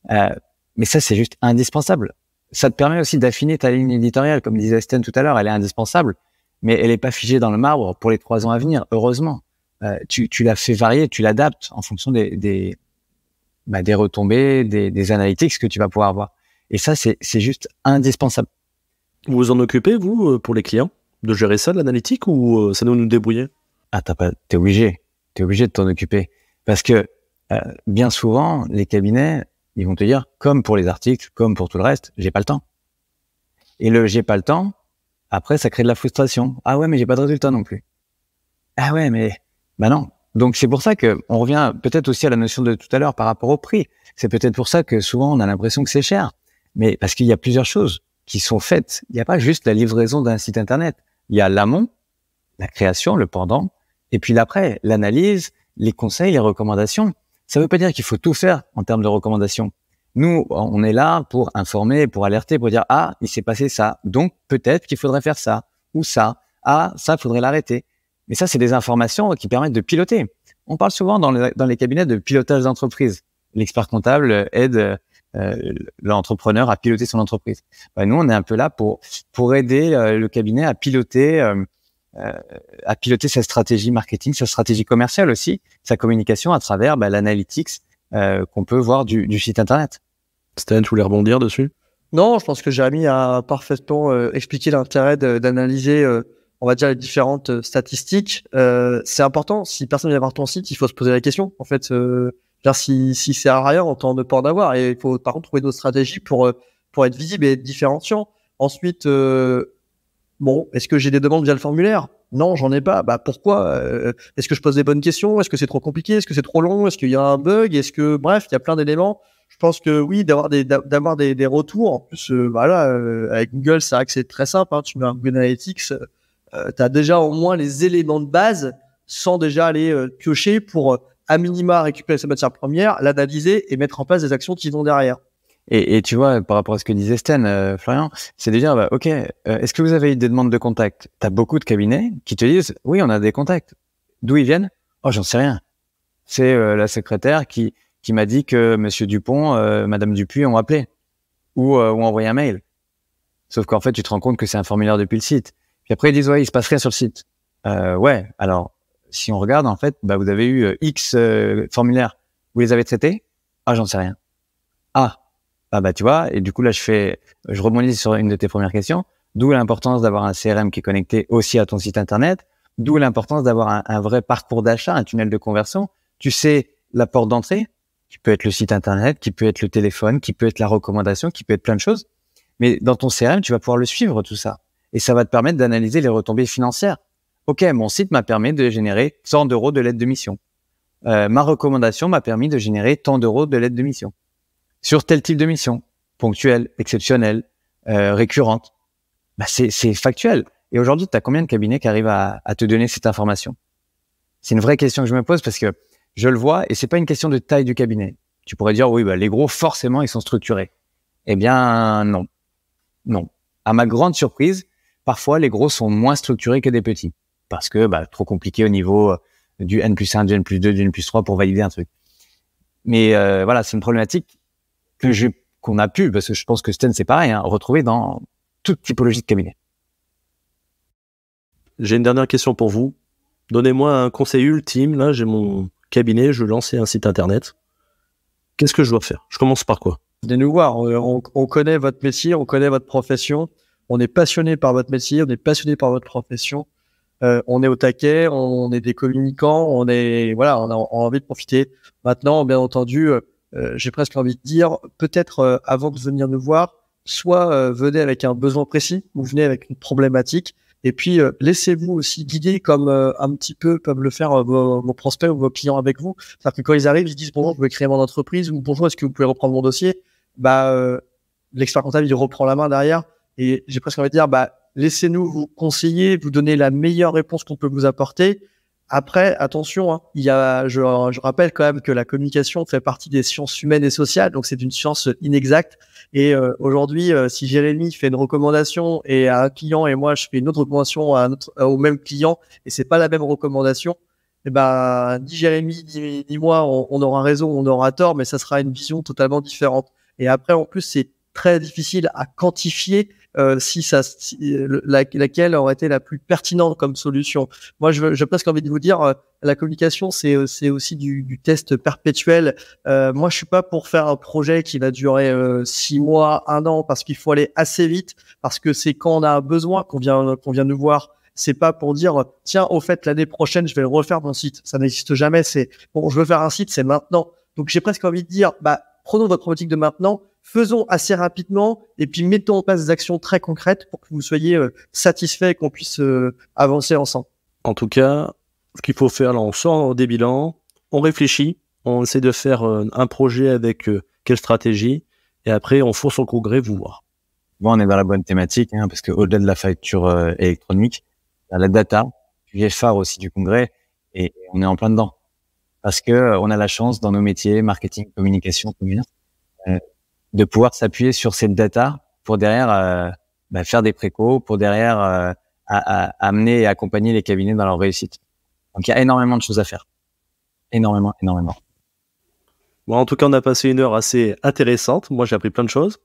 Mais ça, c'est juste indispensable. Ça te permet aussi d'affiner ta ligne éditoriale. Comme disait Sten tout à l'heure, elle est indispensable, mais elle n'est pas figée dans le marbre pour les 3 ans à venir, heureusement. Tu l'as fait varier, tu l'adaptes en fonction des retombées, des analytics que tu vas pouvoir voir. Et ça, c'est juste indispensable. Vous vous en occupez, vous, pour les clients, de gérer ça, l'analytique, ou ça doit nous débrouiller? Ah, t'es obligé de t'en occuper. Parce que bien souvent, les cabinets, ils vont te dire, comme pour les articles, comme pour tout le reste, j'ai pas le temps. Et le j'ai pas le temps, après, ça crée de la frustration. Ah ouais, mais j'ai pas de résultat non plus. Ah ouais, mais bah non. Donc c'est pour ça que on revient peut-être aussi à la notion de tout à l'heure par rapport au prix. C'est peut-être pour ça que souvent on a l'impression que c'est cher. Mais parce qu'il y a plusieurs choses qui sont faites. Il n'y a pas juste la livraison d'un site internet. Il y a l'amont, la création, le pendant, et puis l'après, l'analyse, les conseils, les recommandations. Ça veut pas dire qu'il faut tout faire en termes de recommandations, Nous, on est là pour informer, pour alerter, pour dire « Ah, il s'est passé ça, donc peut-être qu'il faudrait faire ça, ou ça. Ah, ça, il faudrait l'arrêter. » Mais ça, c'est des informations qui permettent de piloter. On parle souvent dans les cabinets de pilotage d'entreprise. L'expert comptable aide l'entrepreneur à piloter son entreprise. Nous, on est un peu là pour aider le cabinet à piloter sa stratégie marketing, sa stratégie commerciale aussi, sa communication à travers l'analytics qu'on peut voir du site internet. Stan, tu voulais rebondir dessus? Non, je pense que Jérémy a parfaitement expliqué l'intérêt d'analyser, on va dire, les différentes statistiques. C'est important. Si personne vient voir ton site, il faut se poser la question. En fait, si c'est à rien, autant ne pas en avoir. Et il faut par contre trouver d'autres stratégies pour être visible et être différenciant. Ensuite, est-ce que j'ai des demandes via le formulaire? Non, j'en ai pas. Pourquoi? Est-ce que je pose des bonnes questions? Est-ce que c'est trop compliqué? Est-ce que c'est trop long? Est-ce qu'il y a un bug? Bref, il y a plein d'éléments. Je pense que oui, d'avoir des retours. En plus, avec Google, c'est vrai que c'est très simple. Tu mets un Google Analytics, tu as déjà au moins les éléments de base sans déjà aller piocher pour à minima récupérer sa matière première, l'analyser et mettre en place des actions qui vont derrière. Et tu vois, par rapport à ce que disait Stan, Florian, c'est de dire, ok, est-ce que vous avez eu des demandes de contact? Tu as beaucoup de cabinets qui te disent, oui, on a des contacts. D'où ils viennent? Oh, j'en sais rien. C'est la secrétaire qui m'a dit que Monsieur Dupont, Madame Dupuis ont appelé ou ont envoyé un mail. Sauf qu'en fait, tu te rends compte que c'est un formulaire depuis le site. Puis après, ils disent, ouais, il se passe rien sur le site. Ouais, alors, si on regarde, en fait, vous avez eu X formulaires. Vous les avez traités? Ah, j'en sais rien. Tu vois, et du coup, là, je rebondis sur une de tes premières questions. D'où l'importance d'avoir un CRM qui est connecté aussi à ton site internet. D'où l'importance d'avoir un vrai parcours d'achat, un tunnel de conversion. Tu sais la porte d'entrée, qui peut être le site internet, qui peut être le téléphone, qui peut être la recommandation, qui peut être plein de choses. Mais dans ton CRM, tu vas pouvoir le suivre, tout ça. Et ça va te permettre d'analyser les retombées financières. Ok, mon site m'a permis de générer 100 € de l'aide de mission. Ma recommandation m'a permis de générer tant d'euros de l'aide de mission. Sur tel type de mission, ponctuelle, exceptionnelle, récurrente, c'est factuel. Et aujourd'hui, tu as combien de cabinets qui arrivent à te donner cette information? C'est une vraie question que je me pose parce que je le vois et c'est pas une question de taille du cabinet. Tu pourrais dire, oui, les gros, forcément, ils sont structurés. Eh bien, non. Non. À ma grande surprise, parfois, les gros sont moins structurés que des petits parce que trop compliqué au niveau du N+1, du N+2, du N+3 pour valider un truc. Mais c'est une problématique qu'on a pu, parce que je pense que Stan, c'est pareil, retrouver dans toute typologie de cabinet. J'ai une dernière question pour vous. Donnez-moi un conseil ultime. Là, j'ai mon cabinet, je veux lancer un site internet. Qu'est-ce que je dois faire? Je commence par quoi? Venez nous voir. On connaît votre métier, on connaît votre profession. On est passionné par votre métier, on est passionné par votre profession. On est au taquet, on est des communicants, on a envie de profiter. Maintenant, bien entendu, j'ai presque envie de dire, peut-être avant de venir nous voir, soit venez avec un besoin précis, ou venez avec une problématique, et puis laissez-vous aussi guider comme un petit peu peuvent le faire vos prospects ou vos clients avec vous. C'est-à-dire que quand ils arrivent, ils disent bonjour, je veux créer mon entreprise, ou bonjour, est-ce que vous pouvez reprendre mon dossier? L'expert comptable, il reprend la main derrière, et j'ai presque envie de dire, laissez-nous vous conseiller, vous donner la meilleure réponse qu'on peut vous apporter. Après, attention, je rappelle quand même que la communication fait partie des sciences humaines et sociales, donc c'est une science inexacte. Et aujourd'hui, si Jérémy fait une recommandation et à un client et moi je fais une autre recommandation au même client et c'est pas la même recommandation, ni Jérémy ni moi on aura raison, on aura tort, mais ça sera une vision totalement différente. Et après, en plus, c'est très difficile à quantifier laquelle aurait été la plus pertinente comme solution. Moi, j'ai presque envie de vous dire, la communication, c'est aussi du test perpétuel. Moi, je suis pas pour faire un projet qui va durer 6 mois, 1 an, parce qu'il faut aller assez vite, parce que c'est quand on a un besoin qu'on vient nous voir. C'est pas pour dire, tiens, au fait, l'année prochaine, je vais refaire mon site. Ça n'existe jamais. C'est bon, je veux faire un site, c'est maintenant. Donc, j'ai presque envie de dire, prenons votre problématique de maintenant, faisons assez rapidement et puis mettons en place des actions très concrètes pour que vous soyez satisfait et qu'on puisse avancer ensemble. En tout cas, ce qu'il faut faire, là, on sort des bilans, on réfléchit, on essaie de faire un projet avec quelle stratégie et après on fonce au congrès vous voir. Bon, on est dans la bonne thématique parce que au-delà de la facture électronique, il y a la data, sujet phare aussi du congrès et on est en plein dedans. Parce que on a la chance dans nos métiers, marketing, communication, de pouvoir s'appuyer sur cette data pour derrière faire des précos, pour derrière amener et accompagner les cabinets dans leur réussite. Donc il y a énormément de choses à faire. Énormément. Bon, en tout cas, on a passé une heure assez intéressante. Moi, j'ai appris plein de choses.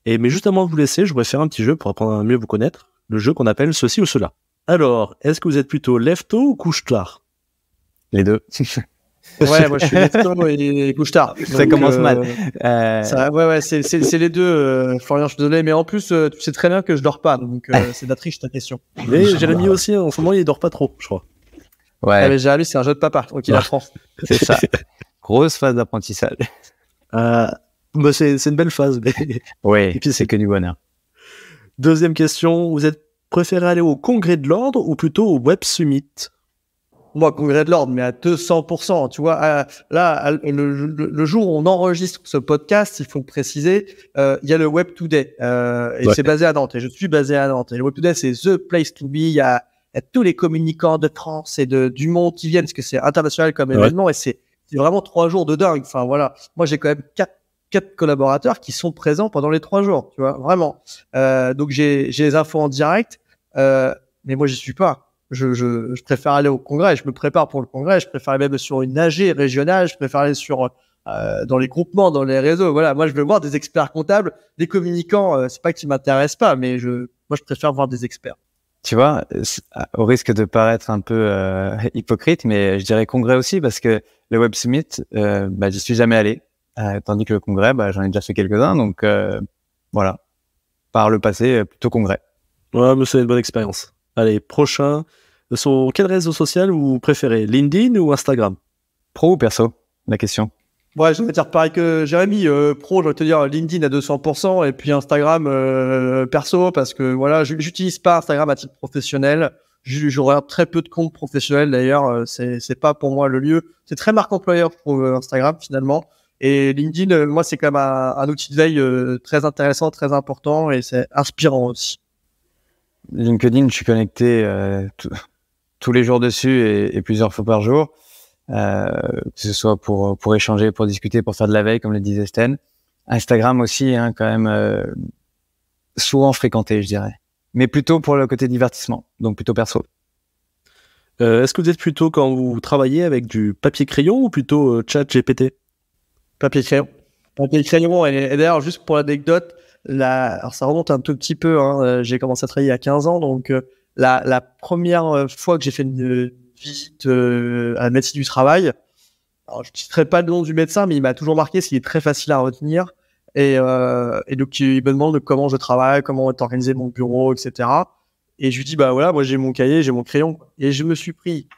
Mais juste avant de vous laisser, je voudrais faire un petit jeu pour apprendre à mieux vous connaître. Le jeu qu'on appelle ceci ou cela. Alors, est-ce que vous êtes plutôt lève-tôt ou couche-tard? Les deux. Ouais, moi je suis lève-tôt et couche-tard. Ça commence mal. Ouais, c'est les deux. Florian, je suis désolé, mais en plus, tu sais très bien que je dors pas, donc c'est de la triche ta question. Mais Jérémy aussi, en ce moment, il dort pas trop, je crois. Ouais. Ah, mais Jérémy, c'est un jeu de papa, donc il apprend. C'est ça. Grosse phase d'apprentissage. C'est une belle phase. Mais... Oui, et puis c'est que du bonheur. Deuxième question, vous êtes préféré aller au congrès de l'ordre ou plutôt au Web Summit? Moi, congrès de l'ordre, mais à 200%. Tu vois, là, le jour où on enregistre ce podcast, il faut préciser, il y a le Web Today, et c'est basé à Nantes. Et je suis basé à Nantes. Et le Web Today, c'est the place to be. Il y a tous les communicants de France et du monde qui viennent, parce que c'est international comme événement, et c'est vraiment 3 jours de dingue. Enfin, voilà. Moi, j'ai quand même 4 collaborateurs qui sont présents pendant les 3 jours, tu vois, vraiment. Donc, j'ai les infos en direct, mais moi, j'y suis pas. Je préfère aller au congrès, je me prépare pour le congrès, je préfère aller même sur une AG régionale, je préfère aller sur dans les groupements, dans les réseaux. Voilà, moi je veux voir des experts comptables, des communicants, c'est pas qu'ils m'intéressent pas, mais moi je préfère voir des experts. Tu vois, au risque de paraître un peu hypocrite, mais je dirais congrès aussi parce que le Web Summit, j'y suis jamais allé, tandis que le congrès, j'en ai déjà fait quelques-uns, donc voilà. Par le passé, plutôt congrès. Ouais, mais c'est une bonne expérience. Allez, prochain. Sur quel réseau social vous préférez, LinkedIn ou Instagram? Pro ou perso, la question? Ouais, je vais te dire pareil que Jérémy, pro, je vais te dire LinkedIn à 200%, et puis Instagram perso, parce que voilà, j'utilise pas Instagram à titre professionnel. Je regarde très peu de comptes professionnels d'ailleurs, c'est pas pour moi le lieu. C'est très marque employeur pour Instagram finalement. Et LinkedIn, moi, c'est quand même un outil de veille très intéressant, très important, et c'est inspirant aussi. LinkedIn, je suis connecté tous les jours dessus et plusieurs fois par jour, que ce soit pour échanger, pour discuter, pour faire de la veille, comme le disait Sten. Instagram aussi, quand même souvent fréquenté, je dirais. Mais plutôt pour le côté divertissement, donc plutôt perso. Est-ce que vous êtes plutôt quand vous travaillez avec du papier-crayon ou plutôt ChatGPT? Papier-crayon. Papier-crayon, et d'ailleurs, juste pour l'anecdote, alors ça remonte un tout petit peu, j'ai commencé à travailler il y a 15 ans, donc la première fois que j'ai fait une visite à la médecine du travail, alors je ne citerai pas le nom du médecin, mais il m'a toujours marqué, parce qu'il est très facile à retenir, et donc il me demande comment je travaille, comment est organisé mon bureau, etc. Et je lui dis, voilà, moi j'ai mon cahier, j'ai mon crayon, et je me suis pris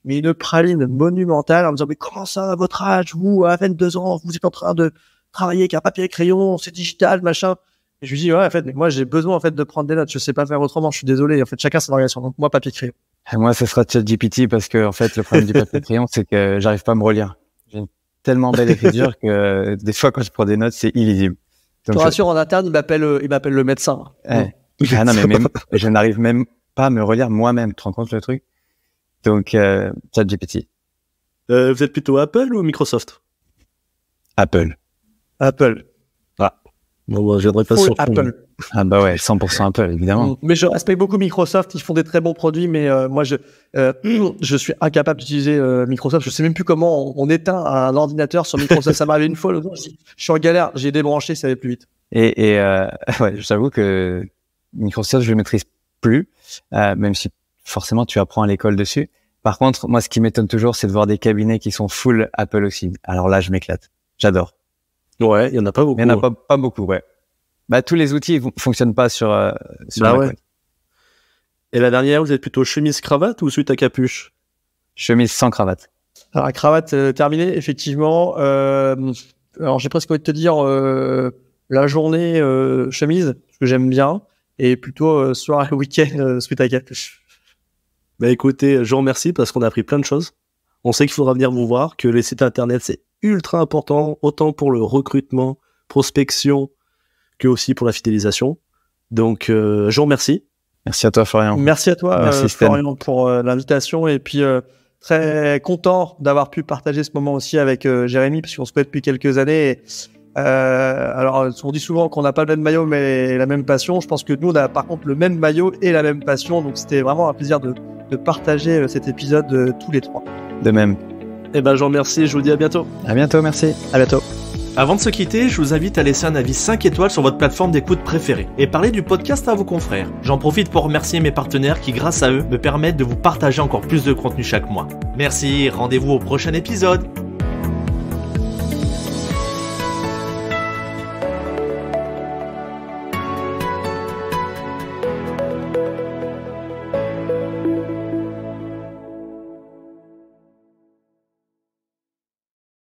une praline monumentale en me disant, mais comment ça, à votre âge, vous, à 22 ans, vous êtes en train de travailler avec un papier et crayon, c'est digital, machin. Et je lui dis, ouais, en fait, mais moi, j'ai besoin, en fait, de prendre des notes. Je sais pas faire autrement. Je suis désolé. En fait, chacun son organisation. Donc, moi, papier crayon. Et moi, ce sera ChatGPT parce que, en fait, le problème du papier crayon, c'est que j'arrive pas à me relire. J'ai une tellement belle écriture que des fois, quand je prends des notes, c'est illisible. Donc, je te rassure, en interne, il m'appelle le médecin. Ouais. Ah non, mais même, je n'arrive même pas à me relire moi-même. Tu te rends compte le truc? Donc, ChatGPT. Vous êtes plutôt Apple ou Microsoft? Apple. Bon, je viendrai pas sur Apple. Ah bah ouais, 100% Apple, évidemment. Mais je respecte beaucoup Microsoft, ils font des très bons produits, mais moi, je suis incapable d'utiliser Microsoft. Je sais même plus comment on éteint un ordinateur sur Microsoft. Ça m'est arrivé une fois, l'autre jour, je suis en galère, j'ai débranché, ça allait plus vite. Et ouais, j'avoue que Microsoft, je le maîtrise plus, même si forcément tu apprends à l'école dessus. Par contre, moi, ce qui m'étonne toujours, c'est de voir des cabinets qui sont full Apple aussi. Alors là, je m'éclate. J'adore. Ouais, il y en a pas beaucoup. Il y en a pas beaucoup, ouais. Tous les outils fonctionnent pas sur Mac, ouais. Et la dernière, vous êtes plutôt chemise-cravate ou suite à capuche? Chemise sans cravate. Alors, la cravate terminée, effectivement. Alors, j'ai presque envie de te dire la journée chemise, parce que j'aime bien, et plutôt soir et week-end suite à capuche. Écoutez, je vous remercie parce qu'on a appris plein de choses. On sait qu'il faudra venir vous voir, que les sites internet, c'est ultra important, autant pour le recrutement, prospection, que aussi pour la fidélisation. Donc, je vous remercie. Merci à toi, Florian. Merci à toi, Florian, pour l'invitation. Et puis, très content d'avoir pu partager ce moment aussi avec Jérémy, parce qu'on se connaît depuis quelques années. Alors, on dit souvent qu'on n'a pas le même maillot mais la même passion. Je pense que nous, on a par contre le même maillot et la même passion. Donc, c'était vraiment un plaisir de partager cet épisode tous les trois. De même. Eh ben, je vous remercie. Je vous dis à bientôt. À bientôt, merci. À bientôt. Avant de se quitter, je vous invite à laisser un avis 5 étoiles sur votre plateforme d'écoute préférée et parler du podcast à vos confrères. J'en profite pour remercier mes partenaires qui, grâce à eux, me permettent de vous partager encore plus de contenu chaque mois. Merci, rendez-vous au prochain épisode.